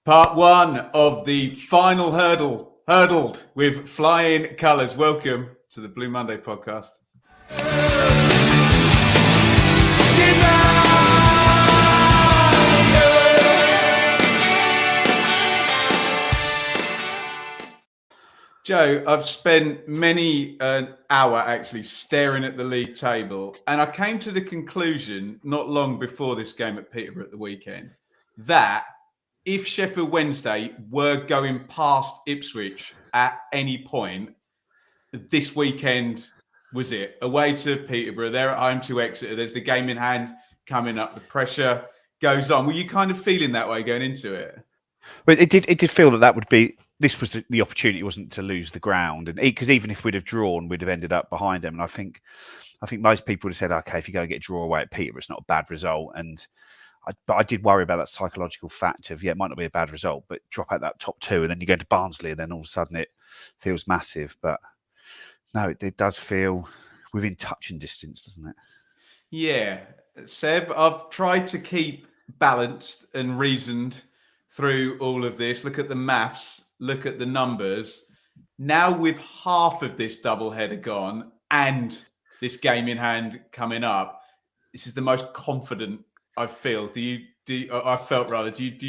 Part one of the final hurdled with flying colours. Welcome to the Blue Monday podcast. Joe, I've spent many an hour actually staring at the league table, and I came to the conclusion not long before this game at Peterborough at the weekend that if Sheffield Wednesday were going past Ipswich at any point, this weekend was it. Away to Peterborough, they're at home to Exeter. There's the game in hand coming up. The pressure goes on. Were you kind of feeling that way going into it? Well, it did feel that would be. This was the opportunity, wasn't to lose the ground, and because even if we'd have drawn, we'd have ended up behind them. And I think most people would have said, okay, if you go and get a draw away at Peterborough, it's not a bad result. But I did worry about that psychological fact of, it might not be a bad result, but drop out that top two and then you go to Barnsley and then all of a sudden it feels massive. But no, it does feel within touching distance, doesn't it? Yeah. Seb, I've tried to keep balanced and reasoned through all of this. Look at the maths, look at the numbers. Now with half of this doubleheader gone and this game in hand coming up, this is the most confident I feel. Do you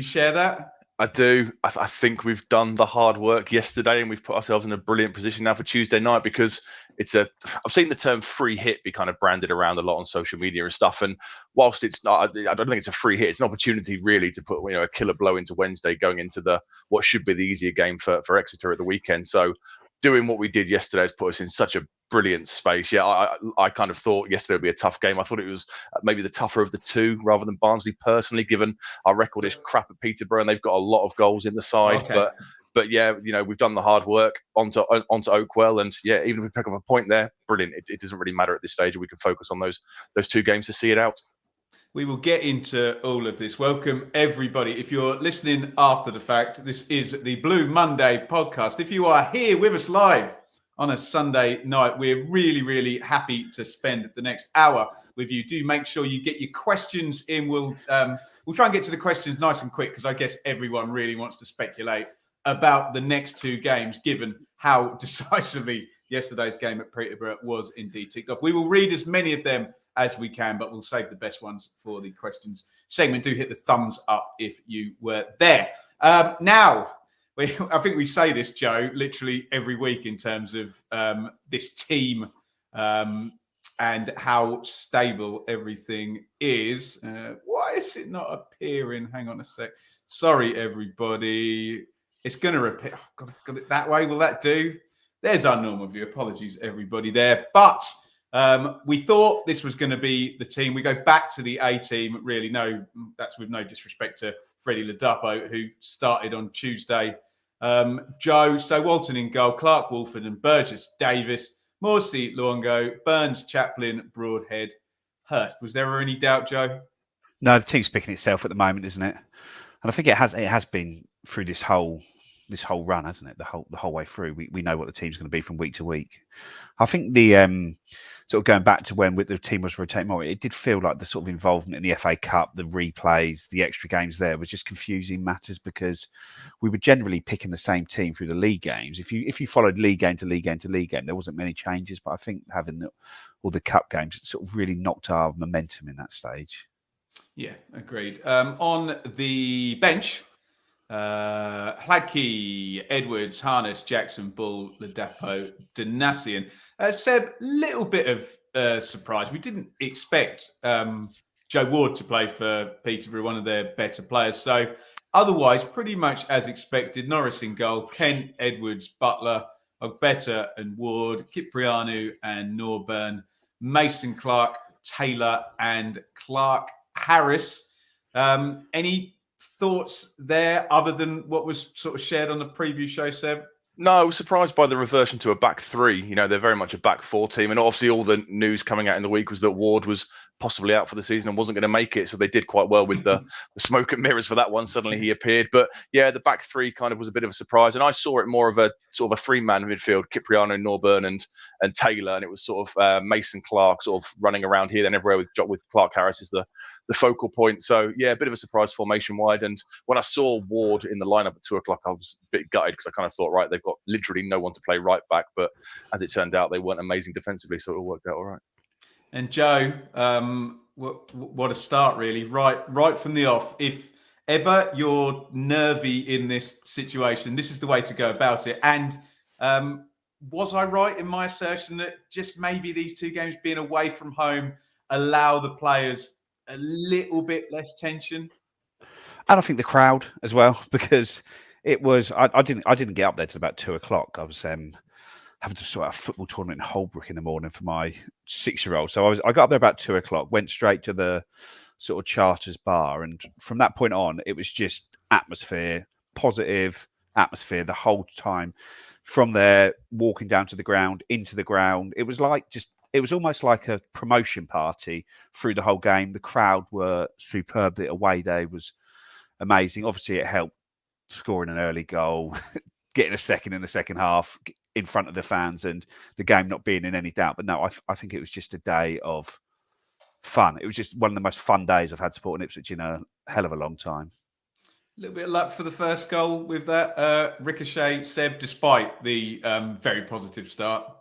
share that? I do. I think we've done the hard work yesterday and we've put ourselves in a brilliant position now for Tuesday night, because I've seen the term free hit be kind of branded around a lot on social media and stuff. And whilst it's not, I don't think it's a free hit. It's an opportunity really to put, a killer blow into Wednesday going into what should be the easier game for Exeter at the weekend. So doing what we did yesterday has put us in such a brilliant space. I kind of thought yesterday would be a tough game. I thought it was maybe the tougher of the two rather than Barnsley personally, given our record is crap at Peterborough and they've got a lot of goals in the side. Okay. But we've done the hard work onto Oakwell, and even if we pick up a point there, brilliant. It doesn't really matter at this stage, and we can focus on those two games to see it out. We will get into all of this. Welcome, everybody. If you're listening after the fact, this is the Blue Monday podcast. If you are here with us live on a Sunday night, we're really, really happy to spend the next hour with you. Do make sure you get your questions in. We'll try and get to the questions nice and quick, because I guess everyone really wants to speculate about the next two games, given how decisively yesterday's game at Peterborough was indeed ticked off. We will read as many of them as we can, but we'll save the best ones for the questions segment. Do hit the thumbs up if you were there. Now, I think we say this, Joe, literally every week in terms of this team and how stable everything is. Why is it not appearing? Hang on a sec. Sorry, everybody. It's going to repeat. Oh, got it that way. Will that do? There's our normal view. Apologies, everybody there. But we thought this was going to be the team. We go back to the A team. Really, no, that's with no disrespect to Freddie Ladapo, who started on Tuesday. Joe, so Walton in goal, Clark, Wolford and Burgess, Davis, Morsey, Luongo, Burns, Chaplin, Broadhead, Hurst. Was there any doubt, Joe? No, the team's picking itself at the moment, isn't it? And I think it has been through this whole run, hasn't it? The whole way through, we know what the team's going to be from week to week. I think the sort of going back to when the team was rotating more, it did feel like the sort of involvement in the FA Cup, the replays, the extra games there was just confusing matters, because we were generally picking the same team through the league games. If you followed league game to league game to league game, there wasn't many changes. But I think having all the cup games, it sort of really knocked our momentum in that stage. Yeah, agreed. On the bench, Hladky, Edwards, Harness, Jackson, Bull, Ladapo, Danasian. Seb, little bit of surprise. We didn't expect Joe Ward to play for Peterborough, one of their better players. So otherwise, pretty much as expected. Norris in goal, Kent, Edwards, Butler, Ogbeta and Ward, Kiprianu and Norburn, Mason Clark, Taylor and Clarke-Harris. Any thoughts there other than what was sort of shared on the preview show, Seb? No, I was surprised by the reversion to a back three. They're very much a back four team. And obviously all the news coming out in the week was that Ward was possibly out for the season and wasn't going to make it. So they did quite well with the smoke and mirrors for that one. Suddenly he appeared. But yeah, the back three kind of was a bit of a surprise. And I saw it more of a sort of a three-man midfield, Cipriano, Norburn and Taylor. And it was sort of Mason Clark sort of running around here and everywhere with Clarke-Harris as the focal point. So yeah, a bit of a surprise formation wide. And when I saw Ward in the lineup at 2:00, I was a bit gutted because I kind of thought, right, they've got literally no one to play right back. But as it turned out, they weren't amazing defensively. So it all worked out all right. And Joe, what a start, really. Right from the off. If ever you're nervy in this situation, this is the way to go about it. And was I right in my assertion that just maybe these two games being away from home allow the players a little bit less tension? And I think the crowd as well, because it was. I didn't get up there till about 2:00. I was having to sort out a football tournament in Holbrook in the morning for my 6-year-old. So I got up there about 2:00, went straight to the sort of Charters bar. And from that point on, it was just atmosphere, positive atmosphere the whole time. From there, walking down to the ground, into the ground, it was almost like a promotion party through the whole game. The crowd were superb. The away day was amazing. Obviously, it helped scoring an early goal, getting a second in the second half, in front of the fans and the game not being in any doubt. But no, I think it was just a day of fun. It was just one of the most fun days I've had supporting Ipswich in a hell of a long time. A little bit of luck for the first goal with that ricochet, Seb, despite the very positive start.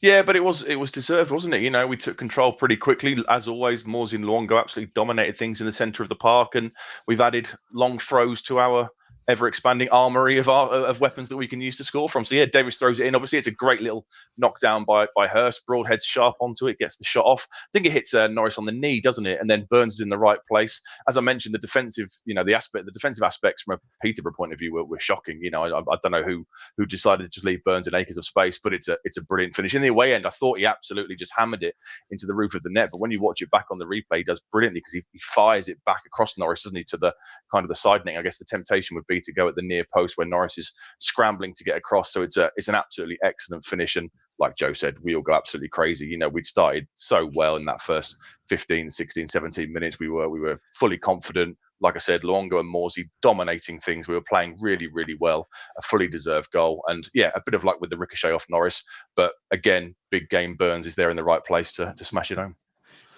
Yeah, but it was deserved, wasn't it? You know, we took control pretty quickly. As always, Morsey and Luongo absolutely dominated things in the centre of the park, and we've added long throws to our ever-expanding armoury of weapons that we can use to score from. So yeah, Davis throws it in. Obviously, it's a great little knockdown by Hurst. Broadhead's sharp onto it, gets the shot off. I think it hits Norris on the knee, doesn't it? And then Burns is in the right place. As I mentioned, the defensive aspects from a Peterborough point of view were shocking. You know, I don't know who decided to just leave Burns in acres of space, but it's a brilliant finish. In the away end, I thought he absolutely just hammered it into the roof of the net. But when you watch it back on the replay, he does brilliantly because he fires it back across Norris, doesn't he, to the kind of the side net. I guess the temptation would be to go at the near post where Norris is scrambling to get across. So it's an absolutely excellent finish. And like Joe said, we all go absolutely crazy. You know, we'd started so well in that first 15, 16, 17 minutes. We were fully confident. Like I said, Luongo and Morsey dominating things. We were playing really, really well. A fully deserved goal. And yeah, a bit of luck with the ricochet off Norris. But again, big game Burns is there in the right place to smash it home.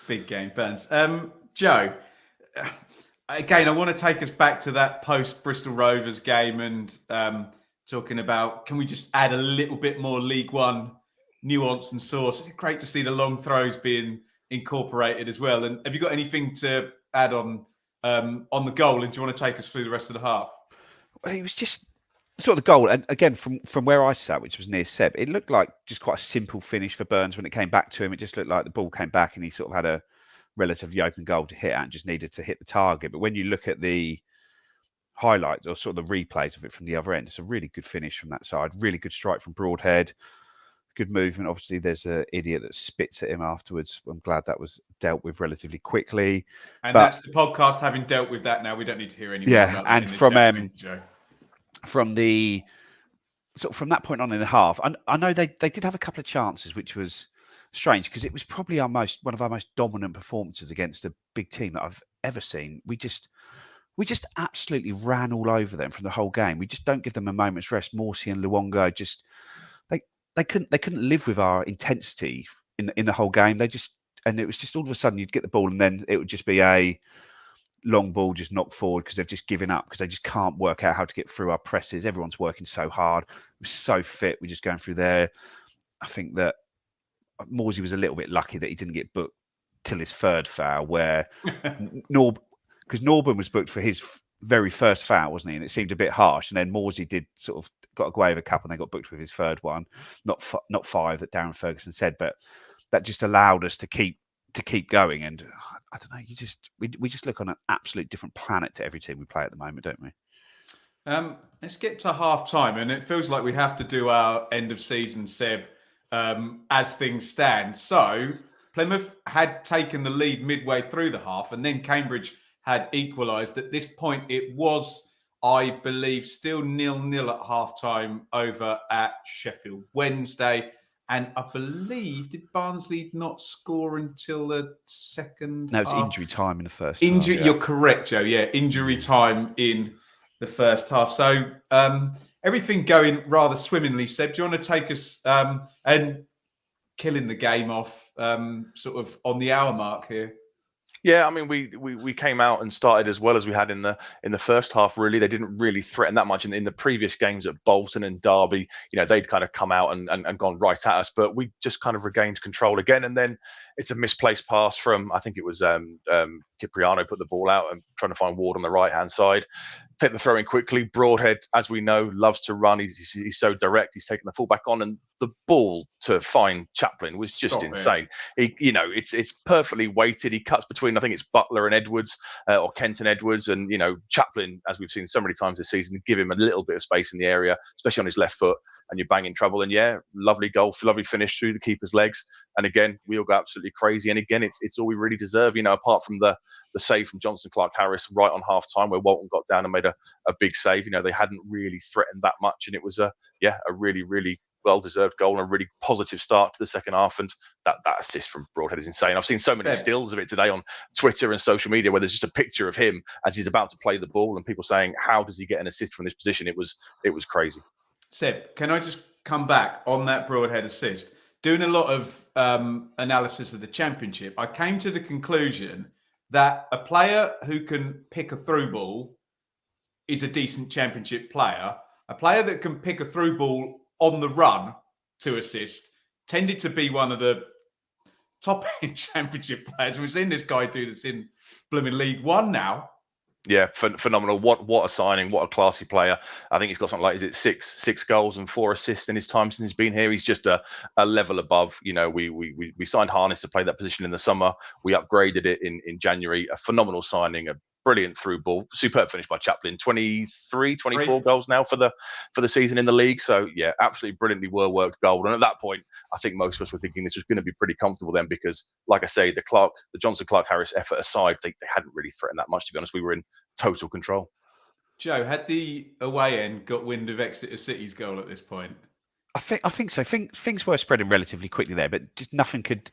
Big game Burns. Joe, again, I want to take us back to that post-Bristol Rovers game and talking about, can we just add a little bit more League One nuance and sauce? It's great to see the long throws being incorporated as well. And have you got anything to add on the goal? And do you want to take us through the rest of the half? Well, it was just sort of the goal. And again, from where I sat, which was near Seb, it looked like just quite a simple finish for Burns when it came back to him. It just looked like the ball came back and he sort of had a relatively open goal to hit at and just needed to hit the target. But when you look at the highlights or sort of the replays of it from the other end, it's a really good finish from that side. Really good strike from Broadhead. Good movement. Obviously, there's an idiot that spits at him afterwards. I'm glad that was dealt with relatively quickly. And that's the podcast having dealt with that now. We don't need to hear any more about and from that point on in the half, I know they did have a couple of chances, which was strange because it was probably one of our most dominant performances against a big team that I've ever seen. We just absolutely ran all over them from the whole game. We just don't give them a moment's rest. Morsey and Luongo they couldn't live with our intensity in the whole game. And it was just all of a sudden you'd get the ball and then it would just be a long ball just knocked forward because they've just given up because they just can't work out how to get through our presses. Everyone's working so hard. We're so fit. We're just going through there. I think that Morsey was a little bit lucky that he didn't get booked till his third foul, where because Norburn was booked for his very first foul, wasn't he? And it seemed a bit harsh. And then Morsey did sort of got away with a couple, and they got booked with his third one, not five that Darren Ferguson said, but that just allowed us to keep going. And I don't know, we just look on an absolute different planet to every team we play at the moment, don't we? Let's get to half time, and it feels like we have to do our end of season, Seb, as things stand. So Plymouth had taken the lead midway through the half, and then Cambridge had equalised. At this point, it was, I believe, still 0-0 at half time over at Sheffield Wednesday. And I believe, did Barnsley not score until the second No, it was half? injury time in the first Injury, half. You're correct, Joe. Yeah, injury time in the first half. So everything going rather swimmingly. Seb, do you want to take us and killing the game off sort of on the hour mark here? Yeah, I mean, we came out and started as well as we had in the first half. Really, they didn't really threaten that much in the previous games at Bolton and Derby. They'd kind of come out and gone right at us, but we just kind of regained control again. And then it's a misplaced pass from, I think it was Cipriano, put the ball out and trying to find Ward on the right hand side. Take the throw in quickly. Broadhead, as we know, loves to run. He's so direct. He's taken the fullback on, and the ball to find Chaplin was just insane. It's perfectly weighted. He cuts between, I think it's Butler and Edwards, or Kenton Edwards, and Chaplin, as we've seen so many times this season, give him a little bit of space in the area, especially on his left foot, and you're banging trouble. And yeah, lovely goal, lovely finish through the keeper's legs. And again, we all go absolutely crazy. And again, it's all we really deserve, apart from the save from Johnson Clarke-Harris right on half time, where Walton got down and made a big save. They hadn't really threatened that much, and it was a really, really well-deserved goal and a really positive start to the second half. And that assist from Broadhead is insane. I've seen so many stills of it today on Twitter and social media where there's just a picture of him as he's about to play the ball, and people saying, how does he get an assist from this position? It was crazy. Seb, can I just come back on that Broadhead assist? Doing a lot of analysis of the Championship, I came to the conclusion that a player who can pick a through ball is a decent Championship player. A player that can pick a through ball on the run to assist tended to be one of the top end Championship players. We've seen this guy do this in blooming League One now. Yeah, phenomenal. What a signing. What a classy player. I think he's got something like, is it six goals and 4 assists in his time since he's been here. He's just a level above. We signed Harness to play that position in the summer. We upgraded it in January. A phenomenal signing, a brilliant through ball. Superb finish by Chaplin. 24 goals now for the season in the league. So yeah, absolutely brilliantly well-worked goal. And at that point, I think most of us were thinking this was going to be pretty comfortable then, because like I say, the Johnson Clarke-Harris effort aside, they hadn't really threatened that much, to be honest. We were in total control. Joe, had the away end got wind of Exeter City's goal at this point? I think so. Things were spreading relatively quickly there, but just nothing could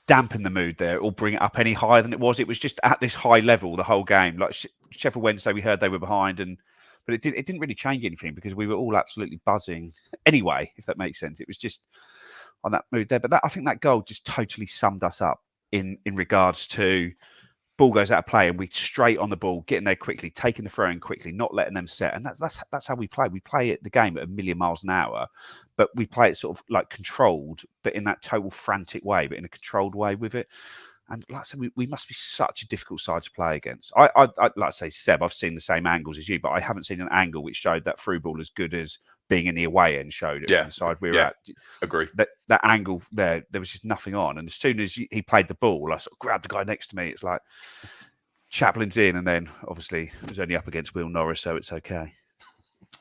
dampen the mood there or bring it up any higher than it was. It was just at this high level the whole game. Like Sheffield Wednesday, we heard they were behind, but it didn't really change anything because we were all absolutely buzzing anyway, if that makes sense. It was just on that mood there. But I think that goal just totally summed us up in regards to ball goes out of play and we straight on the ball, getting there quickly, taking the throw in quickly, not letting them set. And that's how we play. We play the game at 1,000,000 miles an hour, but we play it sort of like controlled, but in that total frantic way, but in a controlled way with it. And like I said, we must be such a difficult side to play against. I like I say, Seb, I've seen the same angles as you, but I haven't seen an angle which showed that through ball as good as being in the away end showed it from the side we were at. Agree. That angle there was just nothing on. And as soon as he played the ball, I sort of grabbed the guy next to me. It's like Chaplin's in, and then obviously it was only up against Will Norris, so it's okay.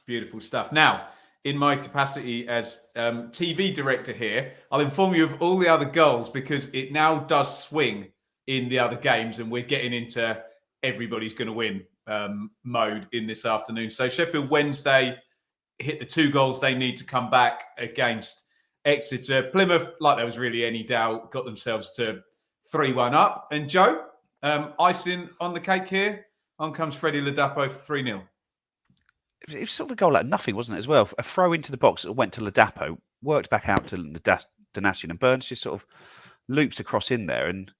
Beautiful stuff. Now, in my capacity as TV director here, I'll inform you of all the other goals because it now does swing in the other games and we're getting into everybody's going to win mode in this afternoon. So Sheffield Wednesday hit the 2 goals they need to come back against Exeter. Plymouth, like there was really any doubt, got themselves to 3-1 up. And Joe, icing on the cake here, on comes Freddie Ladapo for 3-0. It was sort of a goal out of nothing, wasn't it, as well? A throw into the box that went to Ladapo, worked back out to Donatian, and Burns just sort of loops across in there, and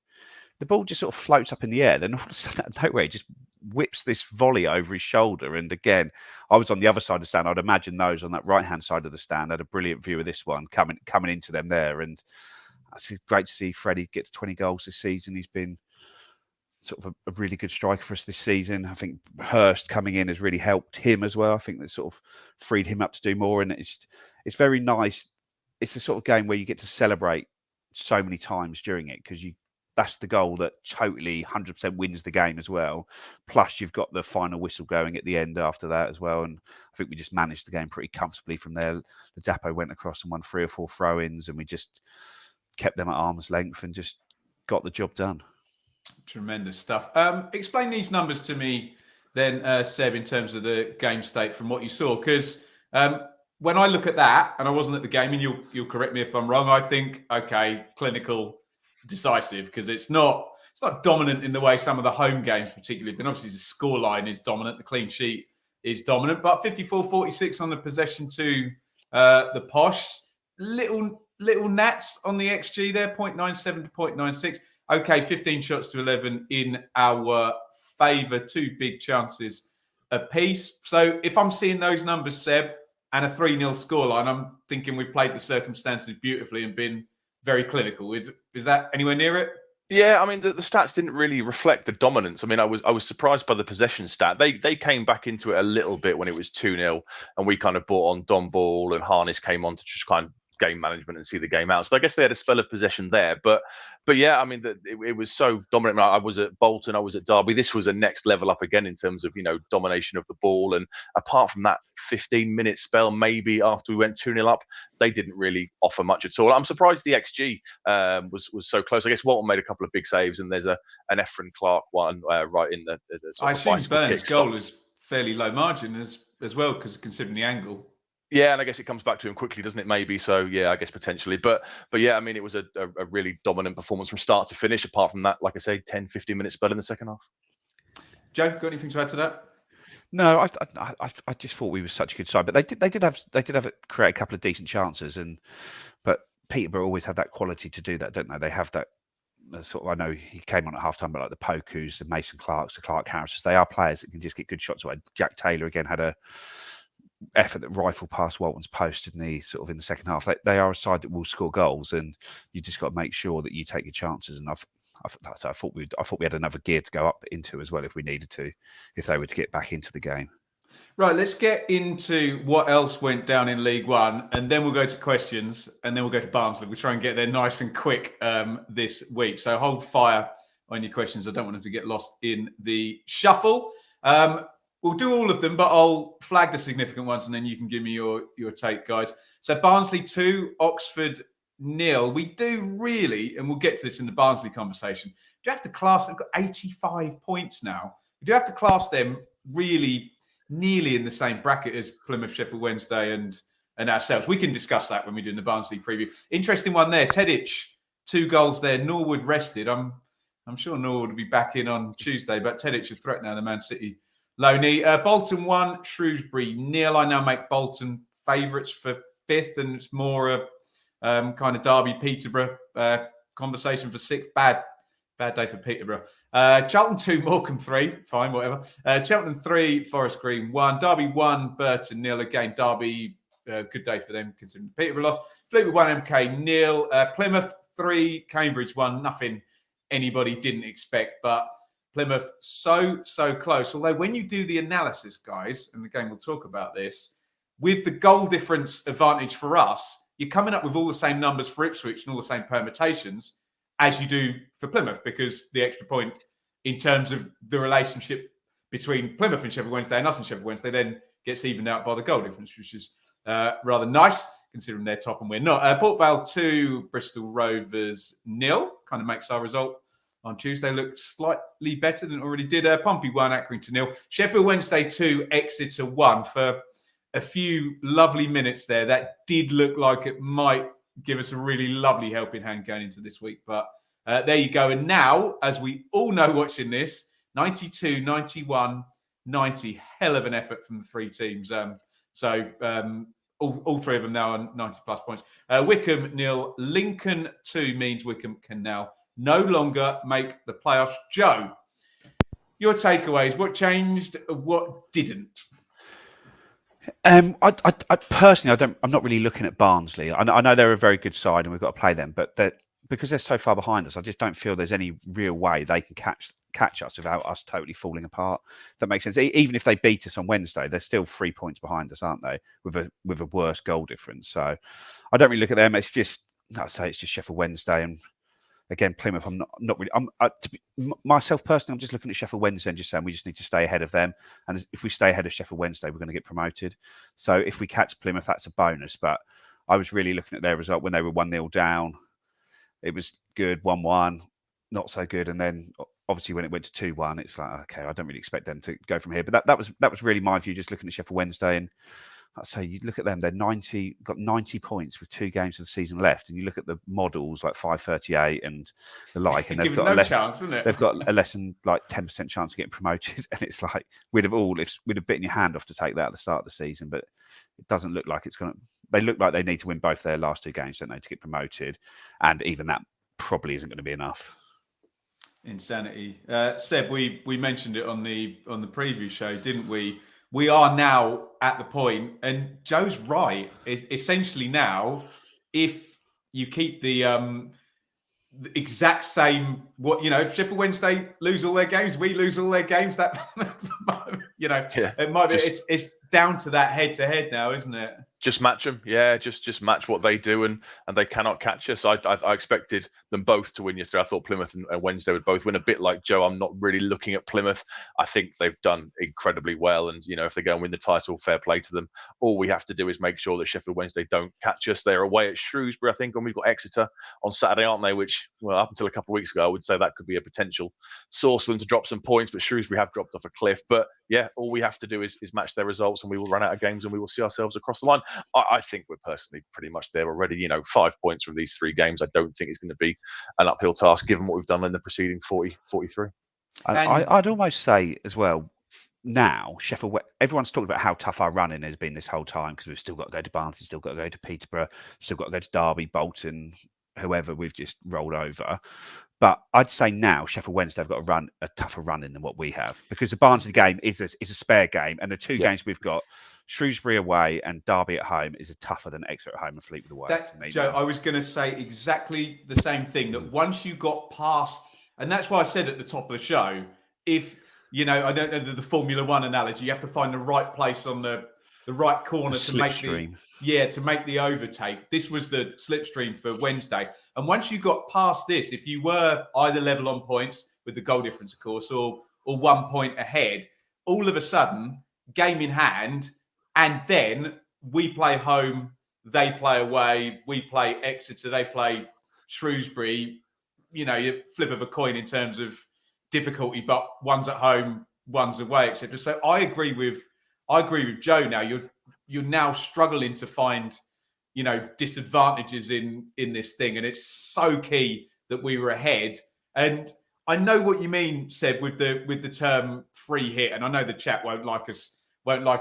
the ball just sort of floats up in the air. Then all of a sudden, out of nowhere, he just whips this volley over his shoulder. And again, I was on the other side of the stand. I'd imagine those on that right-hand side of the stand had a brilliant view of this one coming into them there. And it's great to see Freddie get to 20 goals this season. He's been sort of a really good striker for us this season. I think Hurst coming in has really helped him as well. I think that sort of freed him up to do more. And it's very nice. It's the sort of game where you get to celebrate so many times during it because that's the goal that totally 100% wins the game as well. Plus, you've got the final whistle going at the end after that as well. And I think we just managed the game pretty comfortably from there. The Dapo went across and won 3 or 4 throw-ins, and we just kept them at arm's length and just got the job done. Tremendous stuff. Explain these numbers to me then, Seb, in terms of the game state from what you saw, because when I look at that, and I wasn't at the game, and you'll correct me if I'm wrong, I think, okay, clinical, decisive, because it's not dominant in the way some of the home games particularly have been. Obviously, the scoreline is dominant, the clean sheet is dominant, but 54-46 on the possession to the Posh. Little gnats on the XG there, 0.97 to 0.96. Okay, 15 shots to 11 in our favour, 2 big chances apiece. So if I'm seeing those numbers, Seb, and a 3-0 scoreline, I'm thinking we've played the circumstances beautifully and been very clinical. Is that anywhere near it? Yeah, I mean the stats didn't really reflect the dominance. I mean, I was surprised by the possession stat. They came back into it a little bit when it was 2-0, and we kind of brought on Don Ball and Harness came on to just kind of game management and see the game out. So I guess they had a spell of possession there. But yeah, I mean it was so dominant. I was at Bolton, I was at Derby. This was a next level up again in terms of domination of the ball. And apart from that 15-minute spell, maybe after we went 2-0 up, they didn't really offer much at all. I'm surprised the XG was so close. I guess Walton made a couple of big saves, and there's an Efren Clark one right in the sort of I assume Burns' goal stopped. is fairly low margin as well, because considering the angle. Yeah, and I guess it comes back to him quickly, doesn't it? Maybe so. Yeah, I guess potentially. But yeah, I mean, it was a really dominant performance from start to finish. Apart from that, like I say, 10, 15 minutes spell in the second half. Joe, got anything to add to that? No, I just thought we were such a good side, but they did have create a couple of decent chances, but Peterborough always have that quality to do that, don't they? They have that sort of. I know he came on at half time, but like the Pokus, the Mason Clarks, the Clarke-Harris, they are players that can just get good shots away. Jack Taylor again had a effort that rifled past Walton's post in the second half. They are a side that will score goals, and you just got to make sure that you take your chances. And I thought we had another gear to go up into as well if we needed to, if they were to get back into the game. Right, let's get into what else went down in League One, and then we'll go to questions, and then we'll go to Barnsley. We'll try and get there nice and quick this week. So hold fire on your questions. I don't want them to get lost in the shuffle. We'll do all of them, but I'll flag the significant ones, and then you can give me your take, guys. So Barnsley 2, Oxford 0. We do really, and we'll get to this in the Barnsley conversation, do you have to class, they've got 85 points now. We do have to class them really nearly in the same bracket as Plymouth, Sheffield Wednesday and ourselves. We can discuss that when we do the Barnsley preview. Interesting one there. Tedic, 2 goals there. Norwood rested. I'm sure Norwood will be back in on Tuesday, but Tedic a threat now, the Man City loanee. Bolton 1, Shrewsbury 0. I now make Bolton favourites for 5th, and it's more a kind of Derby Peterborough conversation for 6th. Bad day for Peterborough. Charlton 2, Morecambe 3. Fine, whatever. Cheltenham 3, Forest Green 1. Derby 1, Burton 0. Again, Derby, good day for them considering the Peterborough loss. Fleetwood 1, MK 0. Plymouth 3, Cambridge 1. Nothing anybody didn't expect, but Plymouth so close. Although when you do the analysis, guys, and again we'll talk about this, with the goal difference advantage for us, you're coming up with all the same numbers for Ipswich and all the same permutations as you do for Plymouth, because the extra point in terms of the relationship between Plymouth and Sheffield Wednesday and us and Sheffield Wednesday then gets evened out by the goal difference, which is rather nice considering they're top and we're not. Port Vale 2, Bristol Rovers 0. Kind of makes our result on Tuesday look slightly better than it already did. Pompey 1, Accrington 0. Sheffield Wednesday 2, Exeter 1. For a few lovely minutes there, that did look like it might give us a really lovely helping hand going into this week. But there you go. And now, as we all know watching this, 92, 91, 90. Hell of an effort from the 3 teams. All 3 of them now on 90-plus points. Wycombe 0, Lincoln 2 means Wycombe can now no longer make the playoffs. Joe, your takeaways. What changed? What didn't? I personally, I'm not really looking at Barnsley. I know they're a very good side and we've got to play them, but because they're so far behind us, I just don't feel there's any real way they can catch us without us totally falling apart. That makes sense. Even if they beat us on Wednesday, they're still 3 points behind us, aren't they? With a worse goal difference. So I don't really look at them. It's just, I'd say it's just Sheffield Wednesday and again Plymouth. I'm not really. Myself personally, I'm just looking at Sheffield Wednesday and just saying we just need to stay ahead of them. And if we stay ahead of Sheffield Wednesday, we're going to get promoted. So if we catch Plymouth, that's a bonus. But I was really looking at their result when they were 1-0 down. It was good, 1-1, not so good, and then obviously when it went to 2-1, it's like, okay, I don't really expect them to go from here. But that was really my view, just looking at Sheffield Wednesday, and I'd say you look at them; they're got 90 points with 2 games of the season left, and you look at the models like 538 and the like, and they've got chance, isn't it? They've got a less than like 10% chance of getting promoted, and it's like we'd have bitten your hand off to take that at the start of the season, but it doesn't look like it's going to. They look like they need to win both their last 2 games, don't they, to get promoted, and even that probably isn't going to be enough. Insanity. Seb, we mentioned it on the preview show, didn't we? We are now at the point, and Joe's right. Essentially now, if you keep the exact same, if Sheffield Wednesday lose all their games, we lose all their games. That it might be. It's down to that head-to-head now, isn't it? Just match them, just match what they do, and they cannot catch us. I expected them both to win yesterday. I thought Plymouth and Wednesday would both win. A bit like Joe, I'm not really looking at Plymouth. I think they've done incredibly well, and if they go and win the title, fair play to them. All we have to do is make sure that Sheffield Wednesday don't catch us. They're away at Shrewsbury, I think, and we've got Exeter on Saturday, aren't they? Which, well, up until a couple of weeks ago, I would say that could be a potential source for them to drop some points, but Shrewsbury have dropped off a cliff. But yeah, all we have to do is match their results, and we will run out of games, and we will see ourselves across the line. I think we're personally pretty much there already. 5 points from these 3 games. I don't think it's going to be an uphill task given what we've done in the preceding 43. I'd almost say as well, now Sheffield, everyone's talked about how tough our running has been this whole time because we've still got to go to Barnsley, still got to go to Peterborough, still got to go to Derby, Bolton, whoever we've just rolled over. But I'd say now Sheffield Wednesday have got to run a tougher running than what we have, because the Barnsley game is a spare game, and the 2 games we've got, Shrewsbury away and Derby at home, is tougher than Exeter at home and Fleetwood away. Joe, I was going to say exactly the same thing, that once you got past, and that's why I said at the top of the show, if, I don't know the Formula One analogy, you have to find the right place on the right corner to make the overtake. This was the slipstream for Wednesday. And once you got past this, if you were either level on points with the goal difference, of course, or 1 point ahead, all of a sudden, game in hand, and then we play home, they play away, we play Exeter, they play Shrewsbury. You flip of a coin in terms of difficulty, but one's at home, one's away, etc. So I agree with Joe now. You're now struggling to find, disadvantages in this thing, and it's so key that we were ahead. And I know what you mean, Seb, with the term free hit, and I know the chat won't like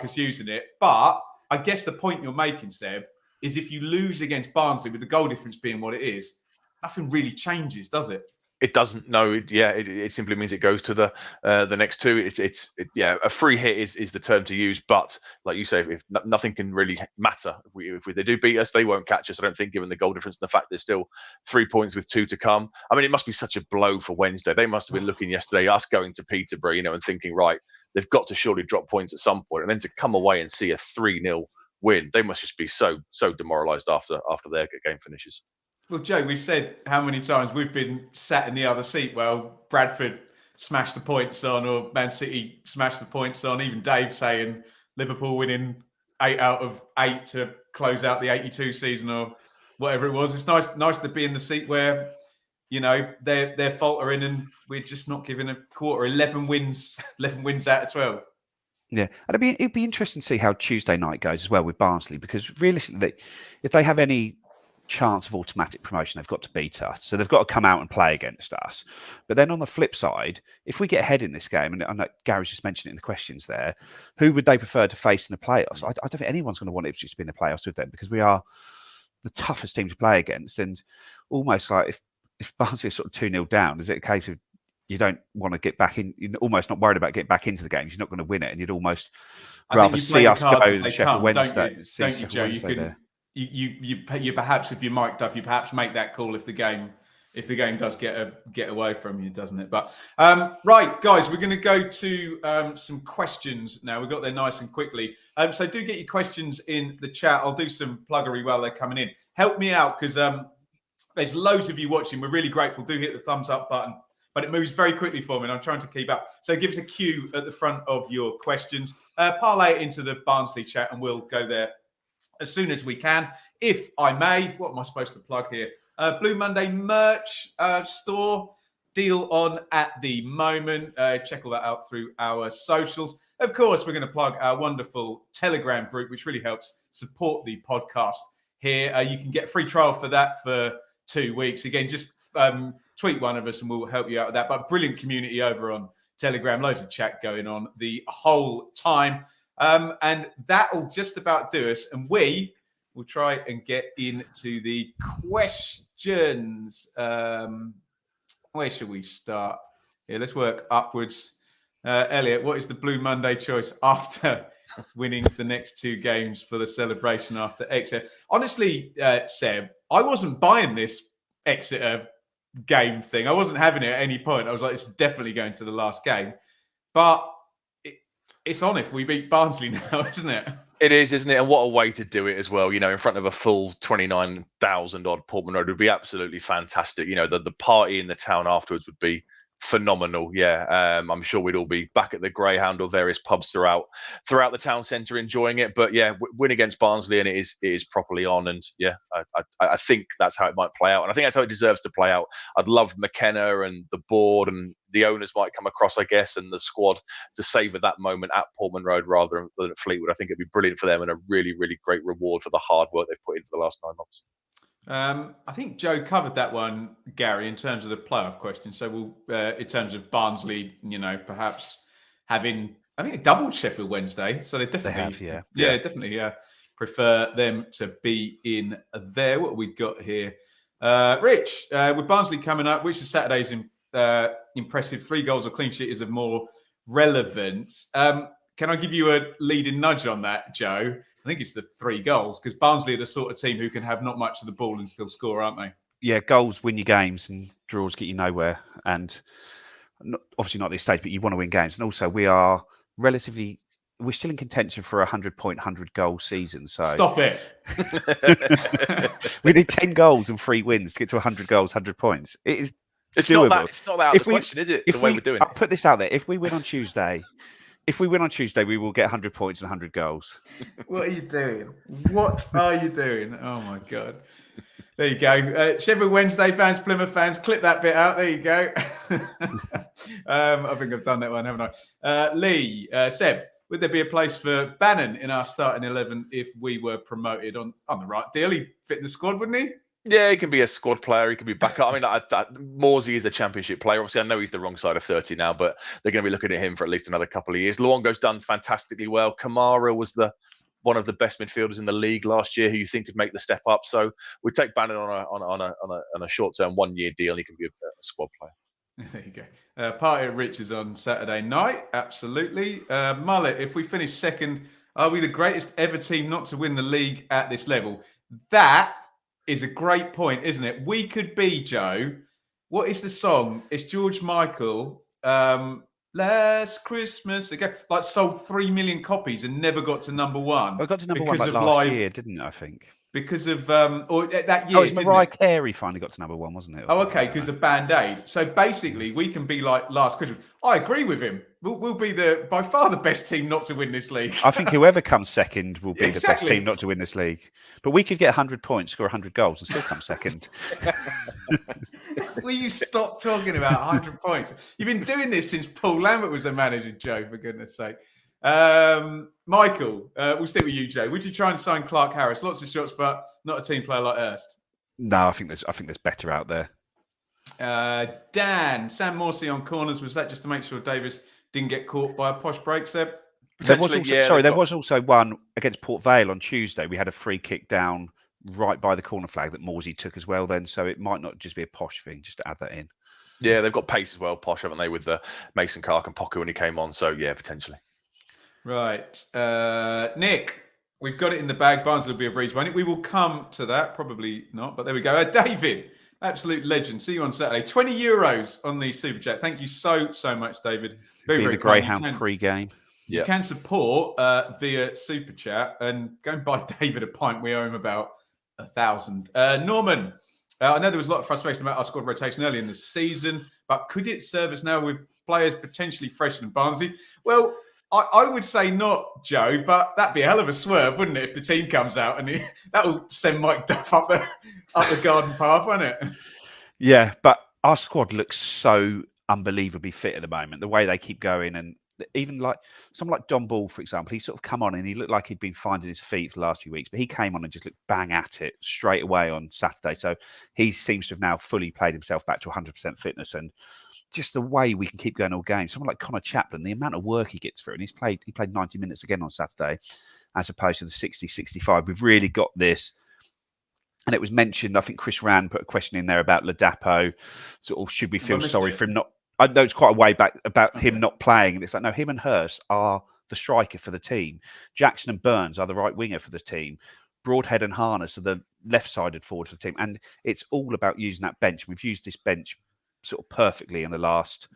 us using it, but I guess the point you're making, Seb, is if you lose against Barnsley, with the goal difference being what it is, nothing really changes, does it? It doesn't. No. It simply means it goes to the next 2. A free hit is the term to use. But like you say, if nothing can really matter. If they do beat us, they won't catch us. I don't think, given the goal difference and the fact there's still 3 points with 2 to come. I mean, it must be such a blow for Wednesday. They must have been looking yesterday, us going to Peterborough, and thinking, right, they've got to surely drop points at some point, and then to come away and see a 3-0 win, they must just be so demoralised after their game finishes. Well, Joe, we've said how many times we've been sat in the other seat while Bradford smashed the points on, or Man City smashed the points on. Even Dave saying Liverpool winning 8 out of 8 to close out the 82 season or whatever it was. It's nice to be in the seat where, they're faltering and we're just not giving a quarter. 11 wins out of 12. Yeah, and it'd be interesting to see how Tuesday night goes as well with Barnsley, because realistically, if they have any chance of automatic promotion, they've got to beat us. So they've got to come out and play against us. But then on the flip side, if we get ahead in this game, and I know Gary's just mentioned it in the questions there, who would they prefer to face in the playoffs? I don't think anyone's going to want Ipswich to be in the playoffs with them, because we are the toughest team to play against. And almost like if Barnsley is sort of 2-0 down, is it a case of you don't want to get back in, you're almost not worried about getting back into the games, you're not going to win it, and you'd almost rather see us go than Sheffield Wednesday. Don't you, Joe? You perhaps, if you're mic'd up, you perhaps make that call if the game does get away from you, doesn't it? But right, guys, we're going to go to some questions now. We got there nice and quickly. So do get your questions in the chat. I'll do some pluggery while they're coming in. Help me out, because there's loads of you watching. We're really grateful. Do hit the thumbs up button, but it moves very quickly for me, and I'm trying to keep up. So give us a cue at the front of your questions. Parlay it into the Barnsley chat, and we'll go there as soon as we can. If I may, what am I supposed to plug here? Blue Monday merch store deal on at the moment. Check all that out through our socials. of course, we're going to plug our wonderful Telegram group, which really helps support the podcast here. You can get a free trial for that for 2 weeks. Again, just tweet one of us and we'll help you out with that. But brilliant community over on Telegram, loads of chat going on the whole time. And that'll just about do us. And we will try and get into the questions. Where should we start? Yeah, let's work upwards. Elliot, what is the Blue Monday choice after winning the next 2 games for the celebration after Exeter? Honestly, Seb, I wasn't buying this Exeter game thing. I wasn't having it at any point. I was like, it's definitely going to the last game. But it's on if we beat Barnsley now, isn't it? It is, isn't it? And what a way to do it as well. You know, in front of a full 29,000 odd Portman Road would be absolutely fantastic. You know, the party in the town afterwards would be phenomenal. Yeah, I'm sure we'd all be back at the Greyhound or various pubs throughout the town centre enjoying it. But yeah, win against Barnsley and it is properly on. And yeah, I think that's how it might play out, and I think that's how it deserves to play out. I'd love McKenna and the board and the owners might come across, I guess, and the squad to savour that moment at Portman Road rather than at Fleetwood. I think it'd be brilliant for them and a really, really great reward for the hard work they've put into the last 9 months. I think Joe covered that one, Gary, in terms of the playoff question. So we'll, in terms of Barnsley, you know, perhaps having, I think, a double Sheffield Wednesday. So they definitely, definitely prefer them to be in there. What have we got here? Rich, with Barnsley coming up, which is Saturday's impressive 3 goals or clean sheet is of more relevance. Can I give you a leading nudge on that, Joe? I think it's the 3 goals because Barnsley are the sort of team who can have not much of the ball and still score, aren't they? Yeah, goals win your games and draws get you nowhere. And obviously not at this stage, but you want to win games. And also we're still in contention for a 100-point, 100-goal season. So stop it. We need 10 goals and 3 wins to get to 100 goals, 100 points. It's doable. It's not that out of the question, is it? The way we're doing it. I'll put this out there. If we win on Tuesday, we will get 100 points and 100 goals. What are you doing? What are you doing? Oh, my God. There you go. Sheffield Wednesday fans, Plymouth fans, clip that bit out. There you go. I think I've done that one, haven't I? Lee, Seb, would there be a place for Bannon in our starting 11 if we were promoted on the right deal? He'd fit in the squad, wouldn't he? Yeah, he can be a squad player. He can be backup. I mean, Morsey is a championship player. Obviously, I know he's the wrong side of 30 now, but they're going to be looking at him for at least another couple of years. Luongo's done fantastically well. Kamara was one of the best midfielders in the league last year, who you think could make the step up. So we take Bannon on a short-term 1-year deal. And he can be a squad player. There you go. Party at Rich's on Saturday night. Absolutely. Mullet, if we finish second, are we the greatest ever team not to win the league at this level? That is a great point, isn't it? We could be, Joe. What is the song? It's George Michael. Last Christmas ago, like sold 3 million copies and never got to number 1. Well, it got to number 1 like last year, didn't it? I think because of or that year. Oh, it was Mariah Carey finally got to number 1, wasn't it? Oh, okay, because of Band-Aid. So basically, we can be like Last Christmas. I agree with him. We'll be by far the best team not to win this league. I think whoever comes second will be the best team not to win this league. But we could get 100 points, score 100 goals, and still come second. Will you stop talking about 100 points? You've been doing this since Paul Lambert was the manager, Joe, for goodness sake. Michael, we'll stick with you, Joe. Would you try and sign Clarke-Harris? Lots of shots, but not a team player like Erst. No, I think there's better out there. Dan, Sam Morsey on corners. Was that just to make sure Davis didn't get caught by a posh break, Seb? There was also one against Port Vale on Tuesday. We had a free kick down right by the corner flag that Morsey took as well then. So it might not just be a posh thing, just to add that in. Yeah, they've got pace as well, posh, haven't they, with the Mason Clark and Poku when he came on. So yeah, potentially. Right. Nick, we've got it in the bag. Barnsley will be a breeze. We will come to that. Probably not, but there we go. David, absolute legend. See you on Saturday. €20 on the Super Chat. Thank you so much, David. Very, very the Greyhound pre-game. You can support via Super Chat and go and buy David a pint. We owe him about 1,000. Norman, I know there was a lot of frustration about our squad rotation early in the season, but could it serve us now with players potentially fresher than Barnsley? Well, I would say not, Joe, but that'd be a hell of a swerve, wouldn't it, if the team comes out and that'll send Mike Duff up the garden path, won't it? Yeah, but our squad looks so unbelievably fit at the moment. The way they keep going, and even like someone like Don Ball, for example, he sort of come on and he looked like he'd been finding his feet for the last few weeks, but he came on and just looked bang at it straight away on Saturday. So he seems to have now fully played himself back to 100% fitness, and just the way we can keep going all game. Someone like Connor Chaplin, the amount of work he gets through, and he played 90 minutes again on Saturday, as opposed to the 60, 65. We've really got this. And it was mentioned, I think Chris Rand put a question in there about Ladapo, sort of, should we feel sorry for him not? I know it's quite a way back about him not playing. And it's like, no, him and Hurst are the striker for the team. Jackson and Burns are the right winger for the team. Broadhead and Harness are the left-sided forward for the team. And it's all about using that bench. We've used this bench sort of perfectly in the last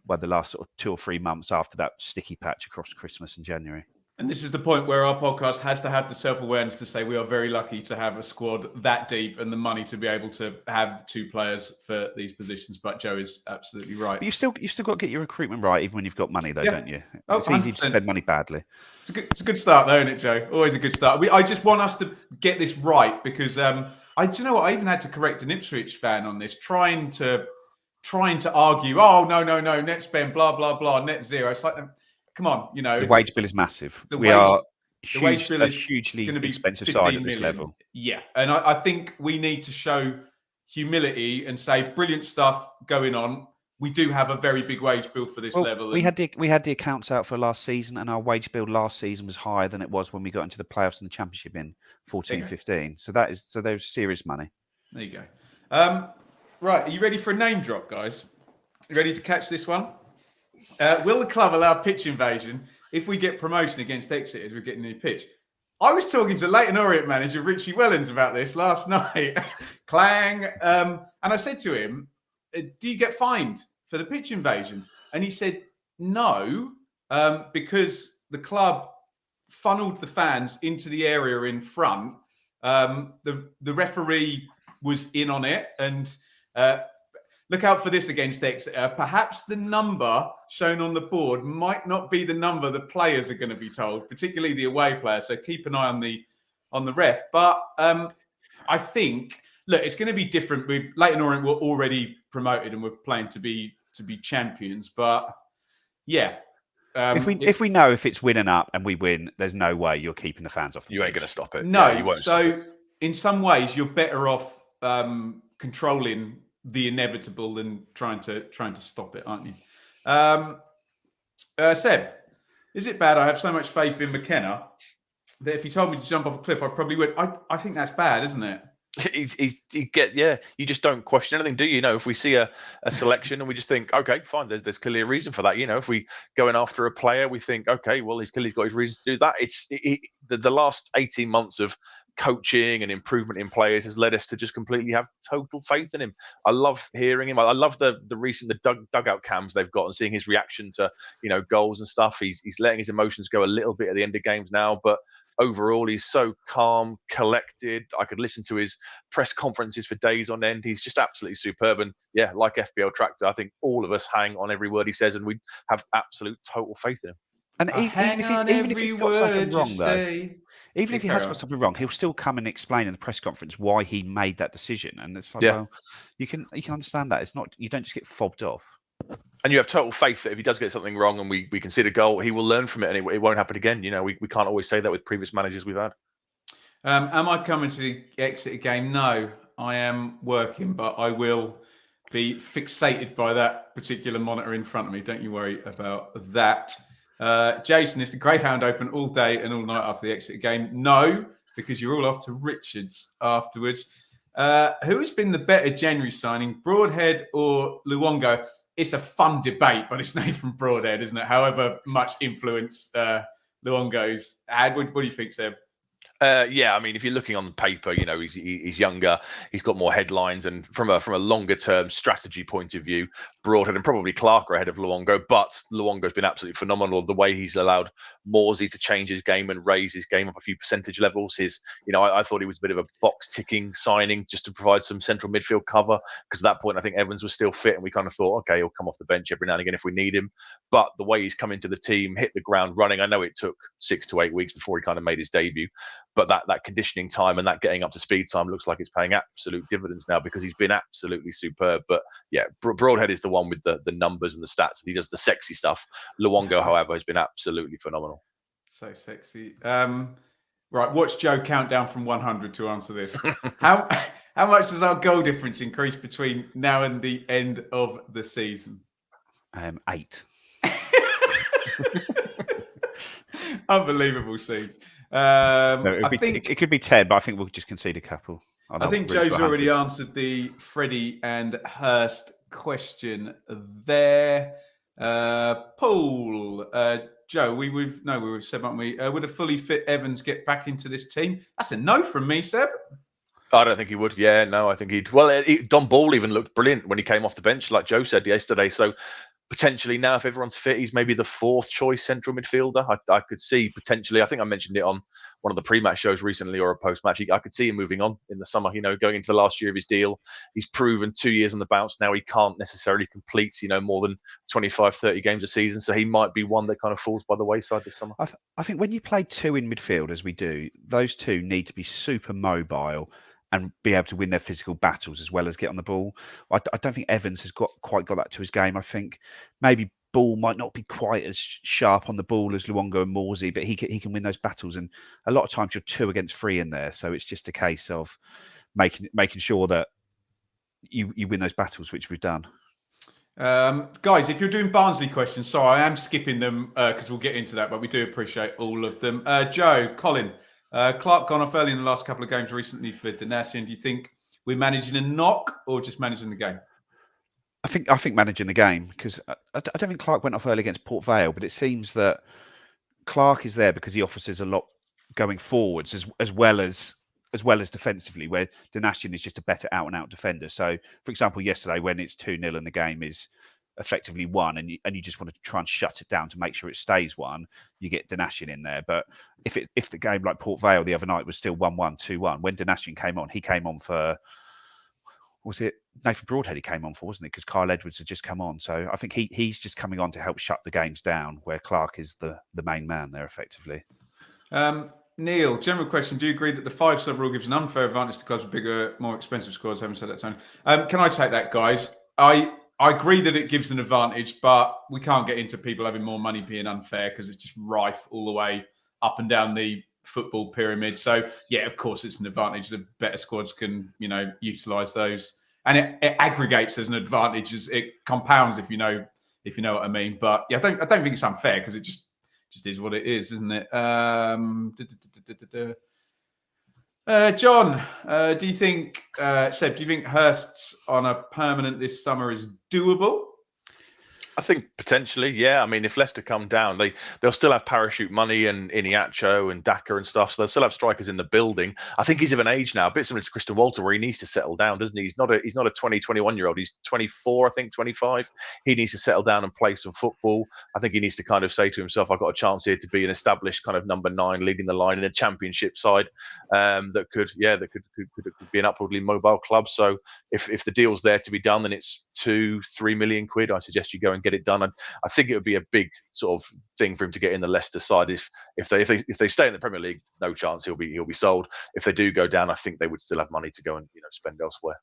sort of 2 or 3 months after that sticky patch across Christmas and January. And this is the point where our podcast has to have the self-awareness to say we are very lucky to have a squad that deep and the money to be able to have 2 players for these positions. But Joe is absolutely right. But you've still got to get your recruitment right, even when you've got money, though, don't you? Oh, it's easy to spend money badly. It's a good start, though, isn't it, Joe? Always a good start. I just want us to get this right because do you know what? I even had to correct an Ipswich fan on this, trying to argue. Oh no, net spend, blah blah blah, net zero. It's like, come on, the wage bill is massive. The wage bill is hugely expensive side at this level. Yeah, and I think we need to show humility and say, brilliant stuff going on. We do have a very big wage bill for this level. We had the accounts out for last season, and our wage bill last season was higher than it was when we got into the playoffs and the championship in 14-15. So there's serious money. There you go. Right, are you ready for a name drop, guys? You ready to catch this one? Will the club allow pitch invasion if we get promotion against Exeter as we're getting a new pitch? I was talking to Leyton Orient manager Richie Wellens about this last night. Clang. And I said to him, do you get fined for the pitch invasion? And he said, no, because the club funneled the fans into the area in front. The referee was in on it, and look out for this against Exeter. Perhaps the number shown on the board might not be the number the players are going to be told, particularly the away player. So keep an eye on the ref. But I think, look, it's going to be different. Leyton Orient were already promoted and we're playing to be champions. But yeah, if we know if it's winning up and we win, there's no way you're keeping the fans off. You ain't going to stop it. No, you won't. So in some ways, you're better off controlling the inevitable than trying to stop it, aren't you? Seb, is it bad? I have so much faith in McKenna that if he told me to jump off a cliff, I probably would. I think that's bad, isn't it? You just don't question anything, do you? If we see a selection and we just think, okay, fine, there's clearly a reason for that. If we go in after a player, we think, okay, well, he's clearly got his reasons to do that. It's the last 18 months of coaching and improvement in players has led us to just completely have total faith in him. I love hearing him. I love the recent dugout cams they've got and seeing his reaction to goals and stuff. He's letting his emotions go a little bit at the end of games now, but overall he's so calm, collected. I could listen to his press conferences for days on end. He's just absolutely superb. And yeah, like FBL Tractor, I think all of us hang on every word he says, and we have absolute total faith in him. And even if he's got something wrong, though, even if he has got something wrong, he'll still come and explain in the press conference why he made that decision. And it's like, well, you can understand that. It's not, you don't just get fobbed off. And you have total faith that if he does get something wrong and we concede a goal, he will learn from it and it won't happen again. We can't always say that with previous managers we've had. Am I coming to the Exeter game? No, I am working, but I will be fixated by that particular monitor in front of me. Don't you worry about that. Jason, is the Greyhound open all day and all night after the Exeter game? No, because you're all off to Richards afterwards. Who has been the better January signing, Broadhead or Luongo? It's a fun debate, but it's Nathan Broadhead, isn't it? However much influence Luongo's had. What do you think, Seb? Yeah, I mean, if you're looking on paper, he's younger, he's got more headlines, and from a longer term strategy point of view, Broadhead and probably Clarke are ahead of Luongo. But Luongo's been absolutely phenomenal. The way he's allowed Morsey to change his game and raise his game up a few percentage levels. I thought he was a bit of a box ticking signing just to provide some central midfield cover, because at that point I think Evans was still fit, and we kind of thought, okay, he'll come off the bench every now and again if we need him. But the way he's come into the team, hit the ground running. I know it took 6 to 8 weeks before he kind of made his debut, But that conditioning time and that getting up to speed time looks like it's paying absolute dividends now, because he's been absolutely superb. But yeah, Broadhead is the one with the numbers and the stats, and he does the sexy stuff. Luongo, however, has been absolutely phenomenal. So sexy. Right, watch Joe count down from 100 to answer this. How much does our goal difference increase between now and the end of the season? 8. Unbelievable scenes. No, it could be 10, but I think we'll just concede a couple. I think Joe's already answered the Freddie and Hurst question there. Paul, Joe, we've said, haven't we? Would a fully fit Evans get back into this team? That's a no from me, Seb. I don't think he would. Yeah, no, I think he'd. Well, Don Ball even looked brilliant when he came off the bench, like Joe said yesterday. So potentially now, if everyone's fit, he's maybe the 4th choice central midfielder. I could see potentially. I think I mentioned it on one of the pre-match shows recently, or a post-match. I could see him moving on in the summer. Going into the last year of his deal, he's proven 2 years on the bounce. Now he can't necessarily complete, more than 25, 30 games a season. So he might be one that kind of falls by the wayside this summer. I think when you play 2 in midfield, as we do, those 2 need to be super mobile and be able to win their physical battles as well as get on the ball. I don't think Evans has quite got that to his game. I think maybe Ball might not be quite as sharp on the ball as Luongo and Morsey, but he can win those battles. And a lot of times you're 2 against 3 in there, so it's just a case of making sure that you win those battles, which we've done. Guys, if you're doing Barnsley questions, sorry, I am skipping them because we'll get into that, but we do appreciate all of them. Joe, Colin. Clarke gone off early in the last couple of games recently for Donacien. Do you think we're managing a knock or just managing the game? I think managing the game, because I don't think Clarke went off early against Port Vale, but it seems that Clarke is there because he offers us a lot going forwards as well as defensively, where Donacien is just a better out-and-out defender. So, for example, yesterday when it's 2-0 and the game is effectively 1, and you just want to try and shut it down to make sure it stays 1, you get Donacien in there. But if the game like Port Vale the other night was still 1-1, 2-1, when Donacien came on, he came on for, was it Nathan Broadhead he came on for, wasn't it? Because Kyle Edwards had just come on. So I think he's just coming on to help shut the games down, where Clarke is the main man there effectively. Neil, general question. Do you agree that the 5-sub rule gives an unfair advantage to clubs with bigger, more expensive squads? I haven't said that, Tony. Can I take that, guys? I agree that it gives an advantage, but we can't get into people having more money being unfair, because it's just rife all the way up and down the football pyramid. So, yeah, of course, it's an advantage. The better squads can, utilise those. And it aggregates as an advantage, as it compounds, if you know what I mean. But, yeah, I don't think it's unfair, because it just is what it is, isn't it? John, do you think, Seb, do you think Hurst's on a permanent this summer is doable? I think potentially, yeah. I mean, if Leicester come down, they'll still have parachute money and Iniacho and Daka and stuff. So they'll still have strikers in the building. I think he's of an age now, a bit similar to Christian Walter, where he needs to settle down, doesn't he? He's not a 20, 21-year-old. He's 24, I think, 25. He needs to settle down and play some football. I think he needs to kind of say to himself, I've got a chance here to be an established kind of number 9, leading the line in a championship side that could be an upwardly mobile club. So if the deal's there to be done, then it's 2-3 million quid. I suggest you go and get it done. And I think it would be a big sort of thing for him to get in the Leicester side. If they stay in the Premier League, no chance he'll be sold. If they do go down, I think they would still have money to go and spend elsewhere.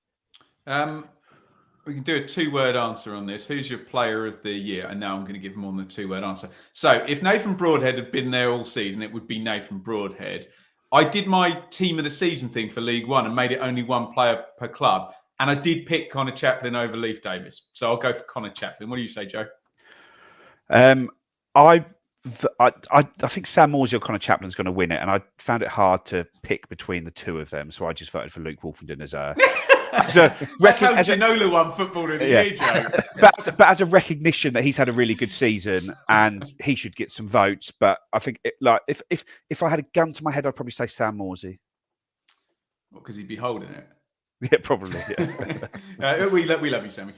We can do a 2-word answer on this. Who's your player of the year? And now I'm going to give more than a 2-word answer. So if Nathan Broadhead had been there all season, it would be Nathan Broadhead. I did my team of the season thing for League One and made it only 1 player per club. And I did pick Connor Chaplin over Leif Davis. So I'll go for Connor Chaplin. What do you say, Joe? I think Sam Morsey or Connor Chaplin's going to win it, and I found it hard to pick between the 2 of them, so I just voted for Luke Wolfenden as a. That's how Ginola won Football of the Year, Joe. but as a recognition that he's had a really good season and he should get some votes. But I think if I had a gun to my head, I'd probably say Sam Morsey. Well, because he'd be holding it. Yeah, probably. Yeah. We love you, Sammy.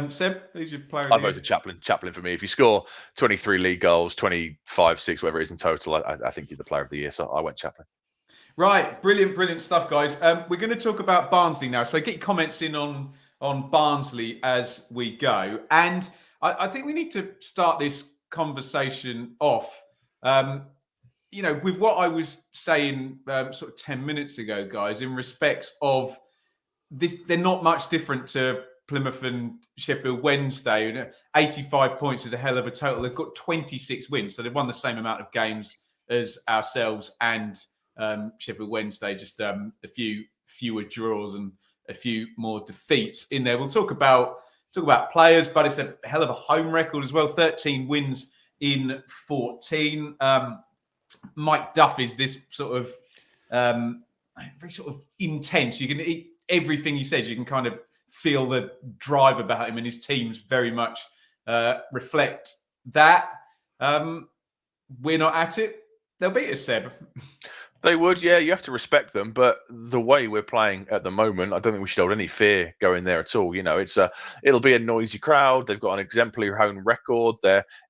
Seb, who's your player? I'd vote for Chaplin. Chaplin for me. If you score 23 league goals, 25, 6, whatever it is in total, I think you're the player of the year. So I went Chaplin. Right, brilliant stuff, guys. We're going to talk about Barnsley now. So get your comments in on Barnsley as we go. And I think we need to start this conversation off. with what I was saying sort of 10 minutes ago, guys, in respects of this, they're not much different to Plymouth and Sheffield Wednesday. 85 points is a hell of a total. They've got 26 wins, so they've won the same amount of games as ourselves and Sheffield Wednesday, just a few fewer draws and a few more defeats in there. We'll talk about players, but it's a hell of a home record as well. 13 wins in 14. Mike Duff is this sort of very sort of intense. You can eat everything he says. You can kind of feel the drive about him, and his teams very much reflect that. We're not at it. They'll beat us, Seb. They would, yeah. You have to respect them, but the way we're playing at the moment, I don't think we should hold any fear going there at all. It'll be a noisy crowd. They've got an exemplary home record.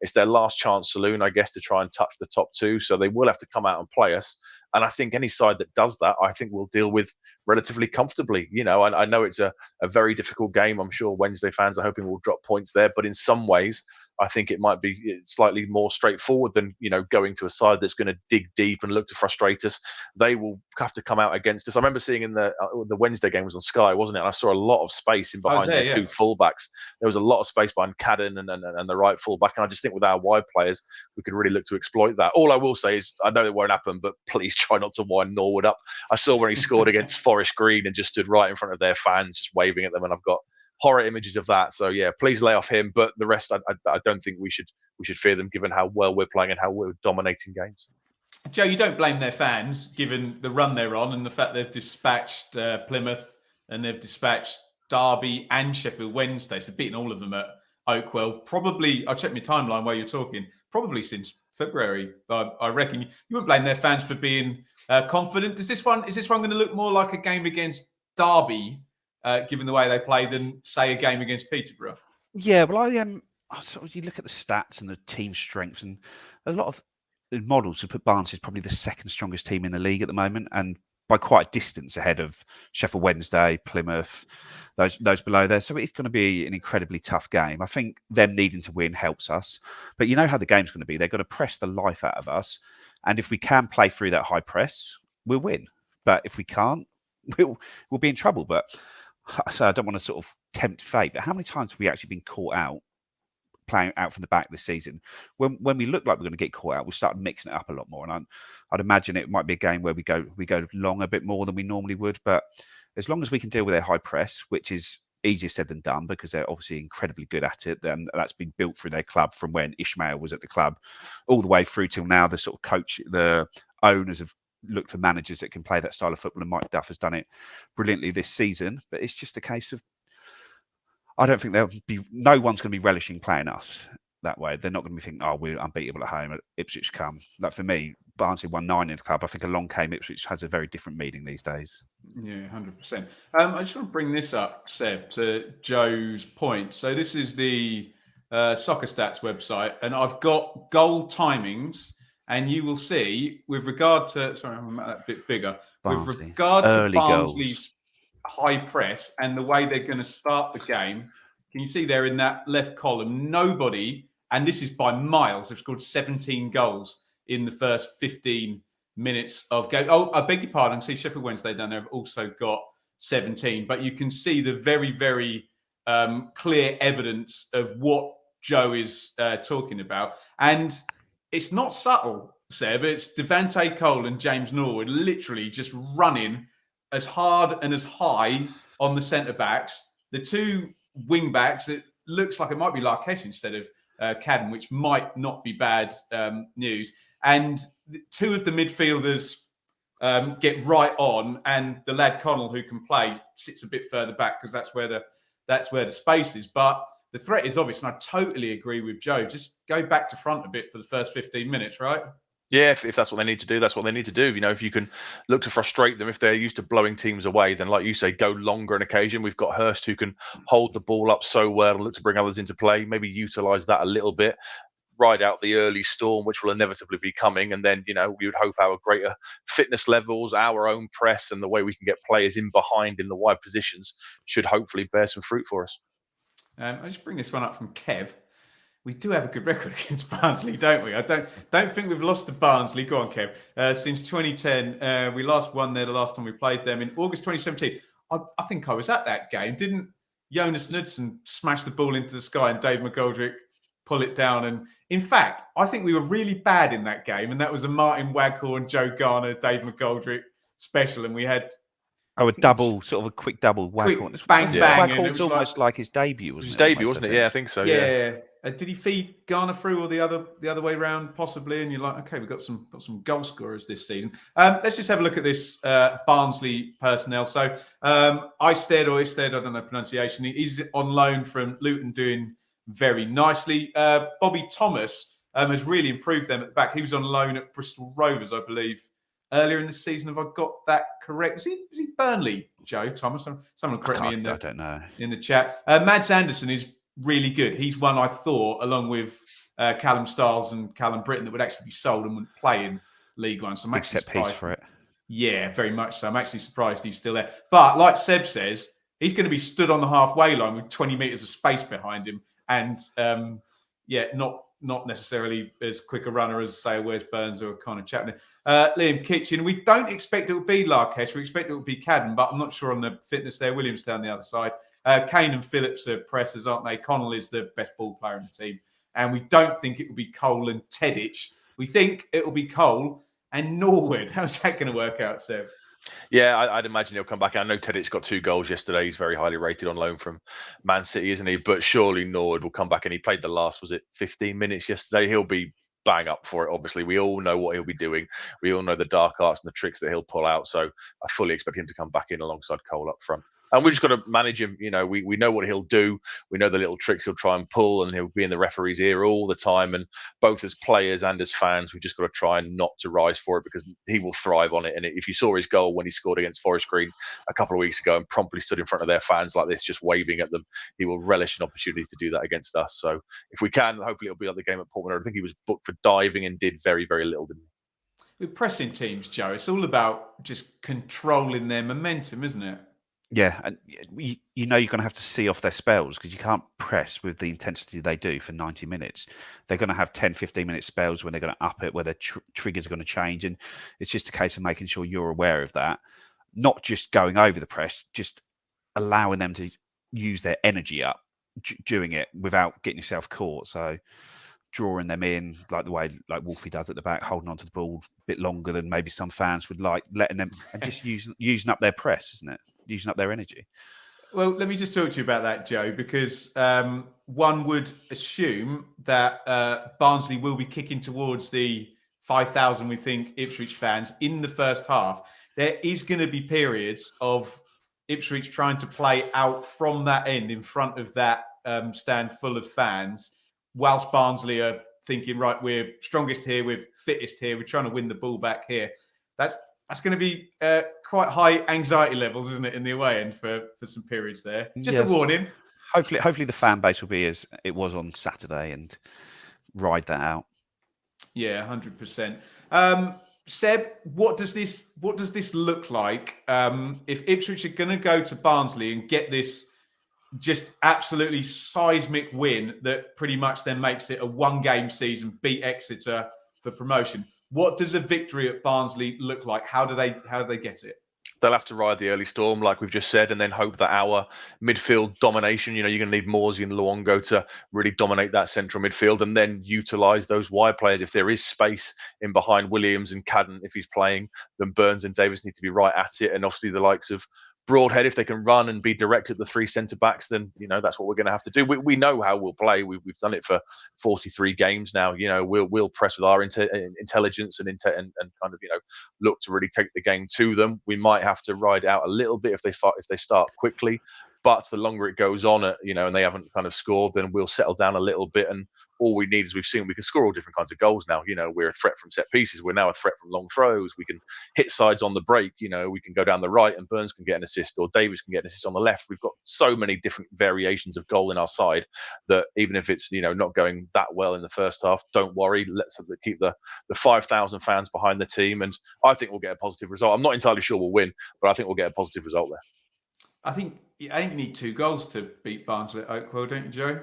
It's their last chance saloon, I guess, to try and touch the top two. So they will have to come out and play us. And I think any side that does that, I think we'll deal with relatively comfortably. I know it's a very difficult game. I'm sure Wednesday fans are hoping we'll drop points there, but in some ways, I think it might be slightly more straightforward than, going to a side that's going to dig deep and look to frustrate us. They will have to come out against us. I remember seeing in the Wednesday game was on Sky, wasn't it? And I saw a lot of space in behind their two fullbacks. There was a lot of space behind Cadden and the right fullback. And I just think with our wide players, we could really look to exploit that. All I will say is, I know it won't happen, but please try not to wind Norwood up. I saw when he scored against Forest Green and just stood right in front of their fans, just waving at them. And I've got horror images of that. So yeah, please lay off him. But the rest, I don't think we should fear them, given how well we're playing and how we're dominating games. Joe, you don't blame their fans, given the run they're on and the fact they've dispatched Plymouth and they've dispatched Derby and Sheffield Wednesday. So beating all of them at Oakwell. Probably, I'll check my timeline while you're talking, probably since February. I reckon you wouldn't blame their fans for being confident. Is this one going to look more like a game against Derby, given the way they play, than say a game against Peterborough? Yeah, well, you look at the stats and the team strengths, and a lot of models have put Barnsley as probably the second strongest team in the league at the moment, and by quite a distance ahead of Sheffield Wednesday, Plymouth, those below there. So it's going to be an incredibly tough game. I think them needing to win helps us, but you know how the game's going to be. They're going to press the life out of us, and if we can play through that high press, we'll win. But if we can't, we'll be in trouble. But so I don't want to sort of tempt fate, but how many times have we actually been caught out playing out from the back this season? When we look like we're going to get caught out, we start mixing it up a lot more. And I'd imagine it might be a game where we go long a bit more than we normally would. But as long as we can deal with their high press, which is easier said than done because they're obviously incredibly good at it, and that's been built through their club from when Ishmael was at the club all the way through till now. The sort of coach, the owners have looked for managers that can play that style of football, and Mike Duff has done it brilliantly this season. But it's just a case of, I don't think no one's going to be relishing playing us that way. They're not going to be thinking, we're unbeatable at home. Ipswich come. Like for me, Barnsley won 9 in the club. I think along came Ipswich has a very different meaning these days. Yeah, 100%. I just want to bring this up, Seb, to Joe's point. So this is the Soccer Stats website, and I've got goal timings. And you will see, with regard to, sorry, I'm a bit bigger, Barnsley. with regard to Early Barnsley's goals. high press and the way they're going to start the game, can you see there in that left column, nobody, and this is by miles, have scored 17 goals in the first 15 minutes of game. Oh, I beg your pardon. I see Sheffield Wednesday down there have also got 17, but you can see the very, very clear evidence of what Joe is talking about. And it's not subtle, Seb. It's Devante Cole and James Norwood literally just running as hard and as high on the centre-backs. The two wing-backs, it looks like it might be Clarke-Harris instead of Cadden, which might not be bad news. And two of the midfielders get right on, and the lad Connell, who can play, sits a bit further back because that's where the space is. But the threat is obvious, and I totally agree with Joe. Just go back to front a bit for the first 15 minutes, right? Yeah, if that's what they need to do, that's what they need to do. If you can look to frustrate them, if they're used to blowing teams away, then like you say, go longer on occasion. We've got Hurst who can hold the ball up so well and look to bring others into play, maybe utilise that a little bit, ride out the early storm, which will inevitably be coming. And then, we would hope our greater fitness levels, our own press, and the way we can get players in behind in the wide positions should hopefully bear some fruit for us. I just bring this one up from Kev. we do have a good record against Barnsley, don't we? I don't think we've lost to Barnsley. Go on, Kev. Since 2010, we last won there the last time we played them in August 2017. I think I was at that game. Didn't Jonas Knudsen smash the ball into the sky and Dave McGoldrick pull it down? And in fact, I think we were really bad in that game. And that was a Martin Waghorn, Joe Garner, Dave McGoldrick special. And we had... a quick double Waghorn. Bang, bang. Waghorn's almost like his debut, wasn't it? His debut, wasn't it? Yeah, I think so. Yeah. Did he feed Garner through or the other way around, possibly? And you're like, okay, we've got some goal scorers this season. Let's just have a look at this Barnsley personnel. So Oystead, I don't know pronunciation. He's on loan from Luton, doing very nicely. Bobby Thomas has really improved them at the back. He was on loan at Bristol Rovers, I believe, earlier in the season. Have I got that correct? Is he Burnley, Joe Thomas? Someone correct me I don't know. In the chat. Mads Anderson is really good. He's one I thought, along with Callum Stiles and Callum Britton, that would actually be sold and wouldn't play in League One. So I'm actually surprised. Piece for it. Yeah, very much so. I'm actually surprised he's still there. But like Seb says, he's going to be stood on the halfway line with 20 metres of space behind him, and not necessarily as quick a runner as, say, Wes Burns or Connor Chapman. Liam Kitchen, we don't expect it will be Clarke-Harris. We expect it will be Cadden, but I'm not sure on the fitness there. Williams down the other side. Kane and Phillips are pressers, aren't they? Connell is the best ball player in the team. And we don't think it will be Cole and Tedic. We think it will be Cole and Norwood. How's that going to work out, Seb? Yeah, I'd imagine he'll come back. I know Tedic got 2 goals yesterday. He's very highly rated on loan from Man City, isn't he? But surely Norwood will come back, and he played the last, 15 minutes yesterday? He'll be bang up for it. Obviously, we all know what he'll be doing. We all know the dark arts and the tricks that he'll pull out. So I fully expect him to come back in alongside Cole up front. And we just got to manage him. You know, we know what he'll do. We know the little tricks he'll try and pull, and he'll be in the referee's ear all the time. And both as players and as fans, we've just got to try and not to rise for it, because he will thrive on it. And if you saw his goal when he scored against Forest Green a couple of weeks ago and promptly stood in front of their fans like this, just waving at them, he will relish an opportunity to do that against us. So if we can, hopefully it'll be like the game at Portman. I think he was booked for diving and did very, very little, didn't he? With pressing teams, Joe, it's all about just controlling their momentum, isn't it? Yeah, and you know you're going to have to see off their spells, because you can't press with the intensity they do for 90 minutes. They're going to have 10, 15-minute spells when they're going to up it, where their triggers are going to change. And it's just a case of making sure you're aware of that, not just going over the press, just allowing them to use their energy up doing it without getting yourself caught. So drawing them in like the way like Wolfie does at the back, holding onto the ball a bit longer than maybe some fans would like, letting them, and just using up their press, isn't it? Using up their energy. Well, let me just talk to you about that, Joe, because one would assume that Barnsley will be kicking towards the 5,000, we think, Ipswich fans in the first half. There is going to be periods of Ipswich trying to play out from that end in front of that stand full of fans, whilst Barnsley are thinking, right, we're strongest here, we're fittest here, we're trying to win the ball back here. That's going to be quite high anxiety levels, isn't it, in the away end for some periods there. Just a warning. Hopefully the fan base will be as it was on Saturday and ride that out. Yeah, 100%. Seb, what does this look like if Ipswich are going to go to Barnsley and get this just absolutely seismic win that pretty much then makes it a 1-game season, beat Exeter for promotion? What does a victory at Barnsley look like? How do they get it? They'll have to ride the early storm, like we've just said, and then hope that our midfield domination, you're going to need Morsey and Luongo to really dominate that central midfield, and then utilise those wide players. If there is space in behind Williams and Cadden, if he's playing, then Burns and Davis need to be right at it. And obviously the likes of Broadhead, if they can run and be direct at the 3 centre-backs, then, that's what we're going to have to do. We know how we'll play. We've done it for 43 games now. We'll press with our intelligence and kind of, look to really take the game to them. We might have to ride out a little bit if they start quickly. But the longer it goes on, and they haven't kind of scored, then we'll settle down a little bit. And all we need is, we've seen, we can score all different kinds of goals now. We're a threat from set pieces. We're now a threat from long throws. We can hit sides on the break. We can go down the right and Burns can get an assist, or Davis can get an assist on the left. We've got so many different variations of goal in our side that even if it's, not going that well in the first half, don't worry. Let's keep the 5,000 fans behind the team. And I think we'll get a positive result. I'm not entirely sure we'll win, but I think we'll get a positive result there. I think you need 2 goals to beat Barnsley at Oakwell, don't you, Joe?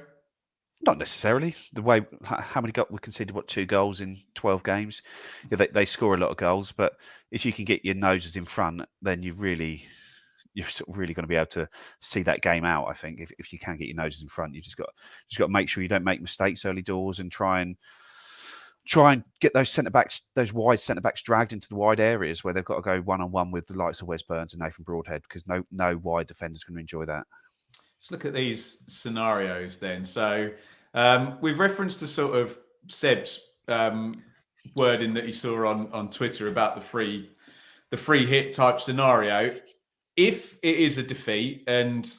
Not necessarily. The way how many we conceded 2 goals in 12 games. Yeah, they score a lot of goals, but if you can get your noses in front, then you're sort of really going to be able to see that game out. I think if you can get your noses in front, you just got to make sure you don't make mistakes early doors and try and get those centre backs, those wide centre backs, dragged into the wide areas where they've got to go one-on-one with the likes of Wes Burns and Nathan Broadhead, because no wide defender's going to enjoy that. Let's look at these scenarios then. So we've referenced to sort of Seb's wording that he saw on Twitter about the free hit type scenario. If it is a defeat, and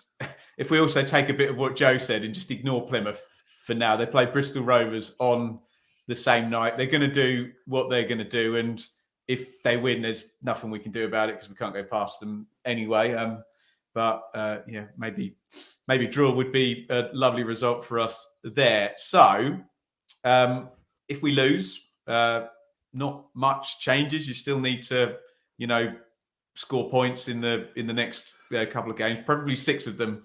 if we also take a bit of what Joe said and just ignore Plymouth for now, they play Bristol Rovers on the same night. They're going to do what they're going to do, and if they win, there's nothing we can do about it because we can't go past them anyway. But maybe draw would be a lovely result for us there. So if we lose, not much changes. You still need to, score points in the next couple of games, probably 6 of them.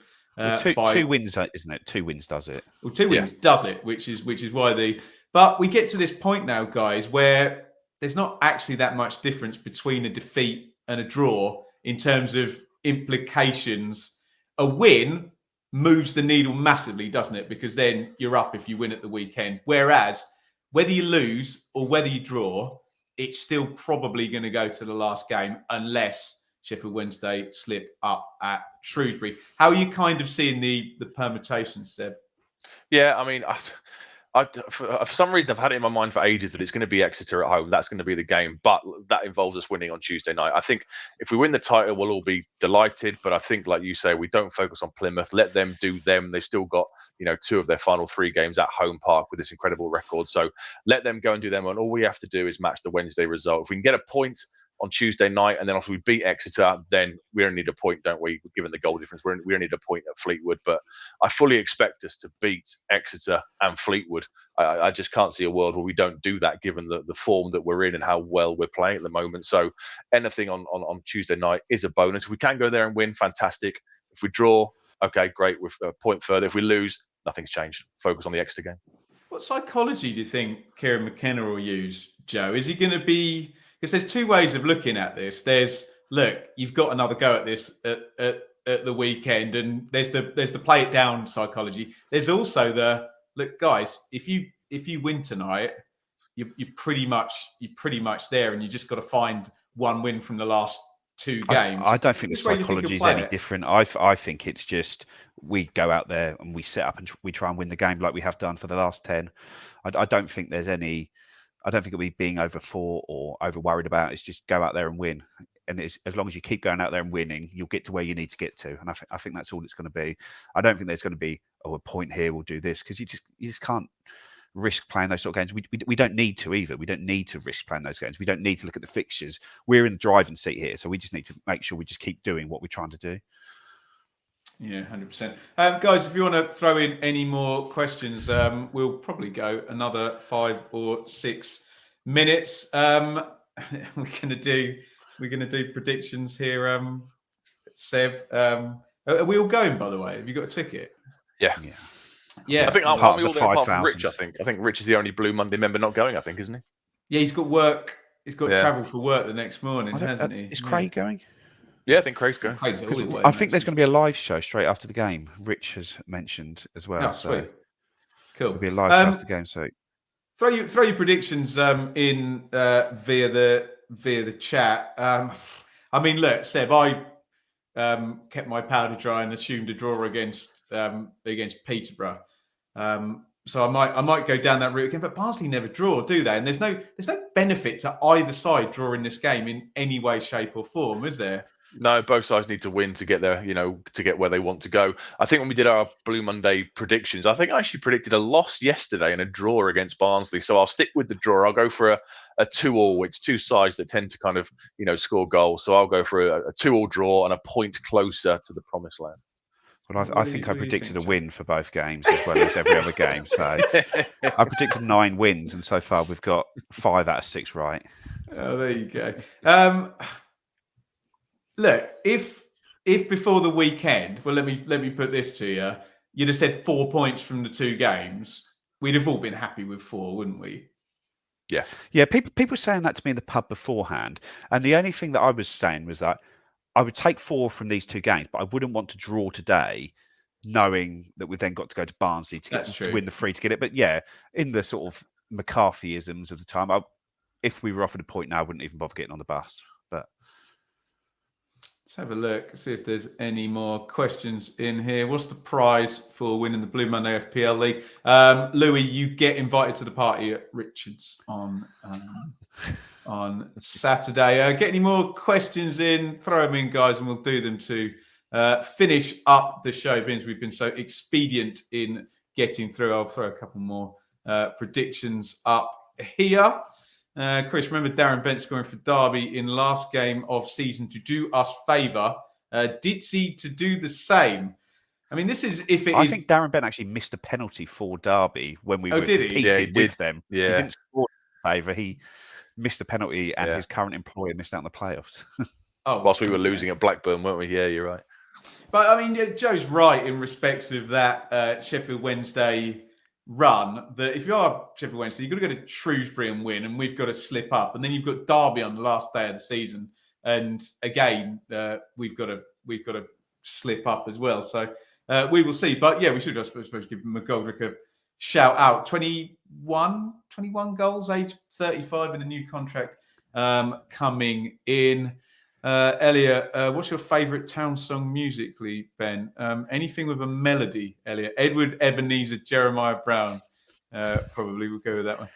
Two wins, isn't it? 2 wins does it. Well, 2 wins does it, which is why But we get to this point now, guys, where there's not actually that much difference between a defeat and a draw in terms of implications. A win moves the needle massively, doesn't it? Because then you're up if you win at the weekend. Whereas whether you lose or whether you draw, it's still probably going to go to the last game unless Sheffield Wednesday slip up at Shrewsbury. How are you kind of seeing the permutations, Seb? Yeah, I mean, for some reason, I've had it in my mind for ages that it's going to be Exeter at home. That's going to be the game, but that involves us winning on Tuesday night. I think if we win the title, we'll all be delighted. But I think, like you say, we don't focus on Plymouth. Let them do them. They've still got 2 of their final 3 games at home park with this incredible record. So let them go and do them. And all we have to do is match the Wednesday result. If we can get a point on Tuesday night, and then if we beat Exeter, then we only need a point, don't we? Given the goal difference, we only need a point at Fleetwood. But I fully expect us to beat Exeter and Fleetwood. I just can't see a world where we don't do that, given the form that we're in and how well we're playing at the moment. So anything on Tuesday night is a bonus. If we can go there and win, fantastic. If we draw, okay, great. We're a point further. If we lose, nothing's changed. Focus on the Exeter game. What psychology do you think Kieran McKenna will use, Joe? Is he going to be... Because there's 2 ways of looking at this. There's, look, you've got another go at this at the weekend, and there's the play it down psychology. There's also the, look, guys, if you win tonight, you're pretty much there, and you just got to find one win from the last 2 games. I don't think the psychology is any different. I think it's just we go out there and we set up and we try and win the game like we have done for the last 10. I don't think there's any... I don't think it'll be being overthought or over worried about. It's just go out there and win. And as long as you keep going out there and winning, you'll get to where you need to get to. And I think that's all it's going to be. I don't think there's going to be, a point here, we'll do this, because you just can't risk playing those sort of games. We don't need to either. We don't need to risk playing those games. We don't need to look at the fixtures. We're in the driving seat here. So we just need to make sure we just keep doing what we're trying to do. Yeah, 100%. Guys, if you want to throw in any more questions, we'll probably go another 5 or 6 minutes. We're gonna do predictions here. Seb, are we all going? By the way, have you got a ticket? Yeah. I think I'm all there apart from Rich. I think Rich is the only Blue Monday member not going. I think, isn't he? Yeah, he's got work. He's got travel for work the next morning, hasn't he? Is Craig going? Yeah, I think Craig's going. I think there's going to be a live show straight after the game. Rich has mentioned as well. Oh, sweet. Cool. There'll be a live show after the game. So throw your predictions in via the chat. I mean, look, Seb, I kept my powder dry and assumed a draw against Peterborough. So I might go down that route again. But Barnsley never draw, do they? And there's no benefit to either side drawing this game in any way, shape, or form, is there? No, both sides need to win to get there, to get where they want to go. I think when we did our Blue Monday predictions, I think I actually predicted a loss yesterday and a draw against Barnsley. So I'll stick with the draw. I'll go for a 2-2. It's 2 sides that tend to kind of, score goals. So I'll go for a 2-2 draw and a point closer to the promised land. Well, I think I predicted a win for both games as well as every other game. So I predicted 9 wins, and so far we've got 5 out of 6 right. Oh, there you go. Look, if before the weekend, well, let me put this to you. you'd have said 4 points from the 2 games, we'd have all been happy with 4, wouldn't we? Yeah. People were saying that to me in the pub beforehand, and the only thing that I was saying was that I would take 4 from these 2 games, but I wouldn't want to draw today, knowing that we've then got to go to Barnsley to win the 3 to get it. But yeah, in the sort of McCarthyisms of the time, if we were offered a point now, I wouldn't even bother getting on the bus. But let's have a look, see if there's any more questions in here. What's the prize for winning the Blue Monday FPL League? Louis, you get invited to the party at Richards on Saturday. Get any more questions in, throw them in, guys, and we'll do them to finish up the show. Because we've been so expedient in getting through. I'll throw a couple more predictions up here. Chris, remember Darren Bent scoring for Derby in last game of season to do us favour. Ditsy to do the same. I mean, this is if it I is. think Darren Bent actually missed a penalty for Derby when we were competing with them. Yeah. He didn't score in favour. He missed a penalty, and his current employer missed out on the playoffs. Whilst we were losing at Blackburn, weren't we? Yeah, you're right. But I mean, Joe's right in respects of that Sheffield Wednesday run. That if you are Sheffield Wednesday, you've got to go to Shrewsbury and win, and we've got to slip up, and then you've got Derby on the last day of the season, and again we've got to slip up as well. So we will see. But yeah, we should, I suppose, give McGoldrick a shout out. 21 goals, age 35 in a new contract coming in. Elliot, what's your favourite Town song musically, Ben? Anything with a melody, Elliot. Edward Ebenezer, Jeremiah Brown. Probably we'll go with that one.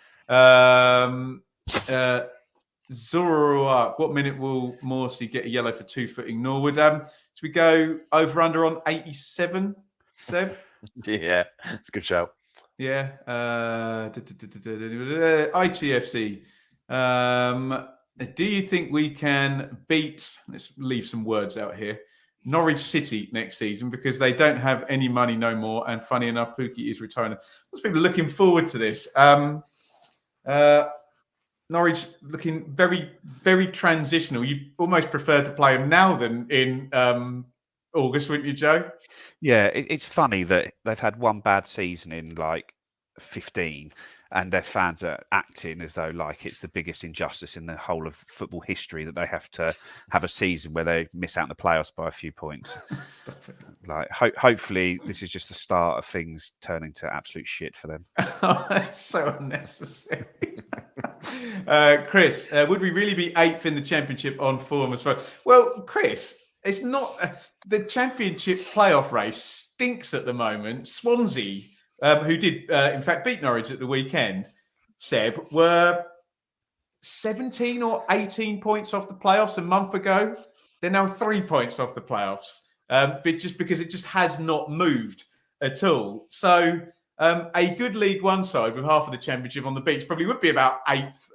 Zoroark, what minute will Morsey get a yellow for 2-footing Norwood? Should we go over under on 87, Seb? Yeah, it's a good shout. Yeah. ITFC. Do you think we can beat, let's leave some words out here, Norwich City next season because they don't have any money no more? And funny enough, Pookie is retiring. Lots of people looking forward to this. Norwich looking very, very transitional. You almost prefer to play them now than in August, wouldn't you, Joe? Yeah, it's funny that they've had one bad season in like 15, and their fans are acting as though like it's the biggest injustice in the whole of football history that they have to have a season where they miss out in the playoffs by a few points. Like, hopefully, this is just the start of things turning to absolute shit for them. That's so unnecessary. Chris, would we really be 8th in the Championship on form as well? Well, Chris, it's not the Championship playoff race stinks at the moment. Swansea, who did in fact beat Norwich at the weekend, Seb, were 17 or 18 points off the playoffs a month ago. They're now 3 points off the playoffs, but just because it just has not moved at all. So a good League One side with half of the Championship on the beach probably would be about 8th.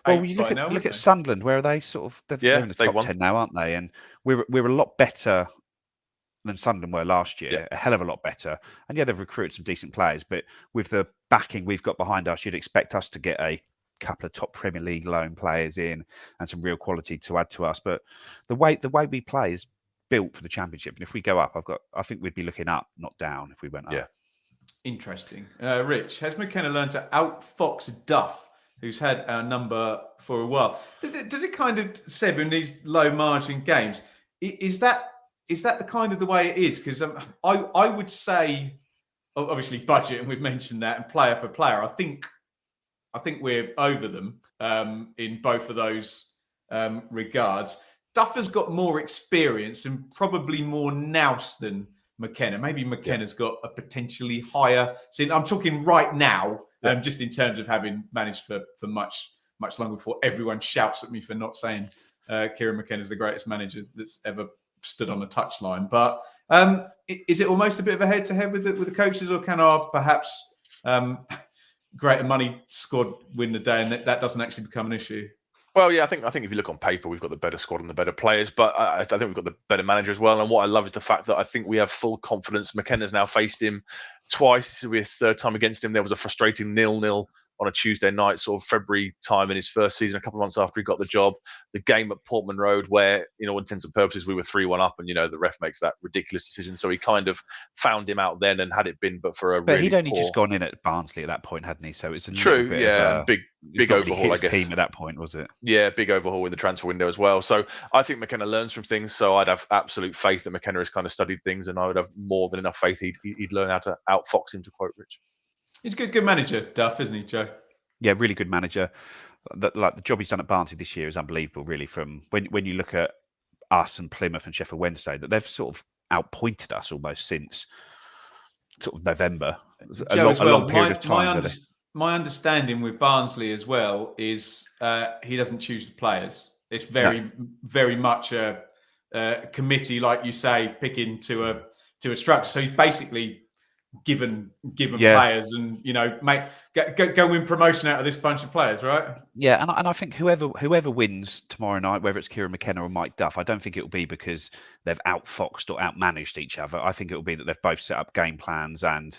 Well, you look at Sunderland, where are they? Sort of, they're in the top 10 now, aren't they? And we're a lot better than Sunderland were last year, a hell of a lot better. And yeah, they've recruited some decent players, but with the backing we've got behind us, you'd expect us to get a couple of top Premier League loan players in and some real quality to add to us. But the way we play is built for the Championship. And if we go up, I think we'd be looking up, not down, if we went up. Yeah. Interesting. Rich, has McKenna learned to outfox Duff, who's had our number for a while? Does it kind of, Seb, in these low margin games, is that the kind of the way it is? Because I would say, obviously budget, and we've mentioned that, and player for player, I think we're over them in both of those regards. Duff has got more experience and probably more nous than McKenna. Maybe McKenna's got a potentially higher. So I'm talking right now, just in terms of having managed for much longer before everyone shouts at me for not saying Kieran McKenna's the greatest manager that's ever stood on a touchline. But is it almost a bit of a head-to-head with the coaches, or can our perhaps greater money squad win the day, and that doesn't actually become an issue? Well, yeah, I think if you look on paper, we've got the better squad and the better players, but I think we've got the better manager as well. And what I love is the fact that I think we have full confidence. McKenna's now faced him twice. This will be his third time against him. There was a frustrating 0-0 on a Tuesday night, sort of February time in his first season, a couple of months after he got the job. The game at Portman Road, where, all intents and purposes, we were 3-1 up, and the ref makes that ridiculous decision. So he kind of found him out then, and had it been but for a But really he'd only poor... just gone in at Barnsley at that point, hadn't he? So it's a True, little bit yeah, of and big it's not really overhaul, his I guess. team at that point, was it? Yeah, big overhaul in the transfer window as well. So I think McKenna learns from things. So I'd have absolute faith that McKenna has kind of studied things, and I would have more than enough faith he'd learn how to outfox him, to quote Rich. He's a good manager, Duff, isn't he, Joe? Yeah, really good manager. The job he's done at Barnsley this year is unbelievable, really. From when you look at us and Plymouth and Sheffield Wednesday, that they've sort of outpointed us almost since sort of November. A long period of time. My understanding with Barnsley as well is he doesn't choose the players. It's very much a committee, like you say, picking to a structure. So he's basically given players, and go win promotion out of this bunch of players, right? Yeah, and I think whoever wins tomorrow night, whether it's Kieran McKenna or Mike Duff, I don't think it will be because they've outfoxed or outmanaged each other. I think it will be that they've both set up game plans, and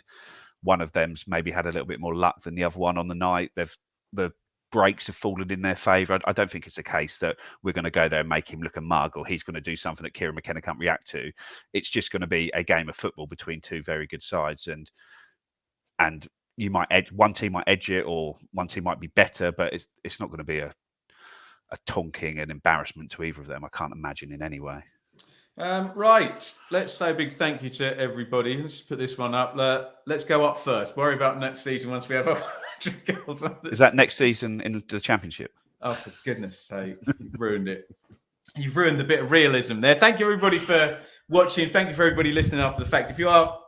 one of them's maybe had a little bit more luck than the other one on the night. The breaks have fallen in their favour. I don't think it's a case that we're going to go there and make him look a mug, or he's going to do something that Kieran McKenna can't react to. It's just going to be a game of football between two very good sides, and you might one team might edge it, or one team might be better, but it's not going to be a tonking and embarrassment to either of them. I can't imagine in any way. Right, let's say a big thank you to everybody. Let's put this one up. Let's go up first. Worry about next season once we have 100 goals. Is that next season in the Championship? Oh, for goodness sake, you've ruined it. You've ruined the bit of realism there. Thank you, everybody, for watching. Thank you for everybody listening after the fact. If you are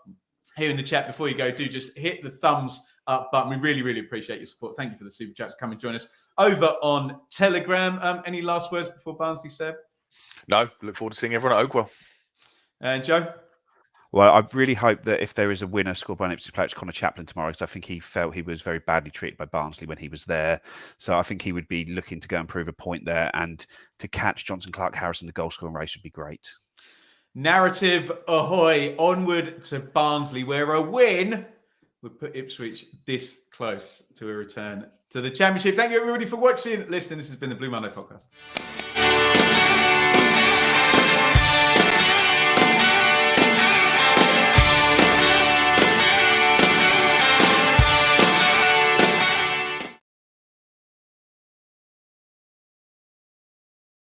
here in the chat, before you go, do just hit the thumbs up button. We really, really appreciate your support. Thank you for the super chats. Come and join us over on Telegram. Any last words before Barnsley, Seb? No, look forward to seeing everyone at Oakwell. And Joe? Well, I really hope that if there is a winner scored by an Ipswich player, it's Connor Chaplin tomorrow, because I think he felt he was very badly treated by Barnsley when he was there. So I think he would be looking to go and prove a point there, and to catch Johnson Clarke-Harris in the goal scoring race would be great. Narrative ahoy, onward to Barnsley, where a win would put Ipswich this close to a return to the Championship. Thank you, everybody, for watching, listening. This has been the Blue Monday Podcast.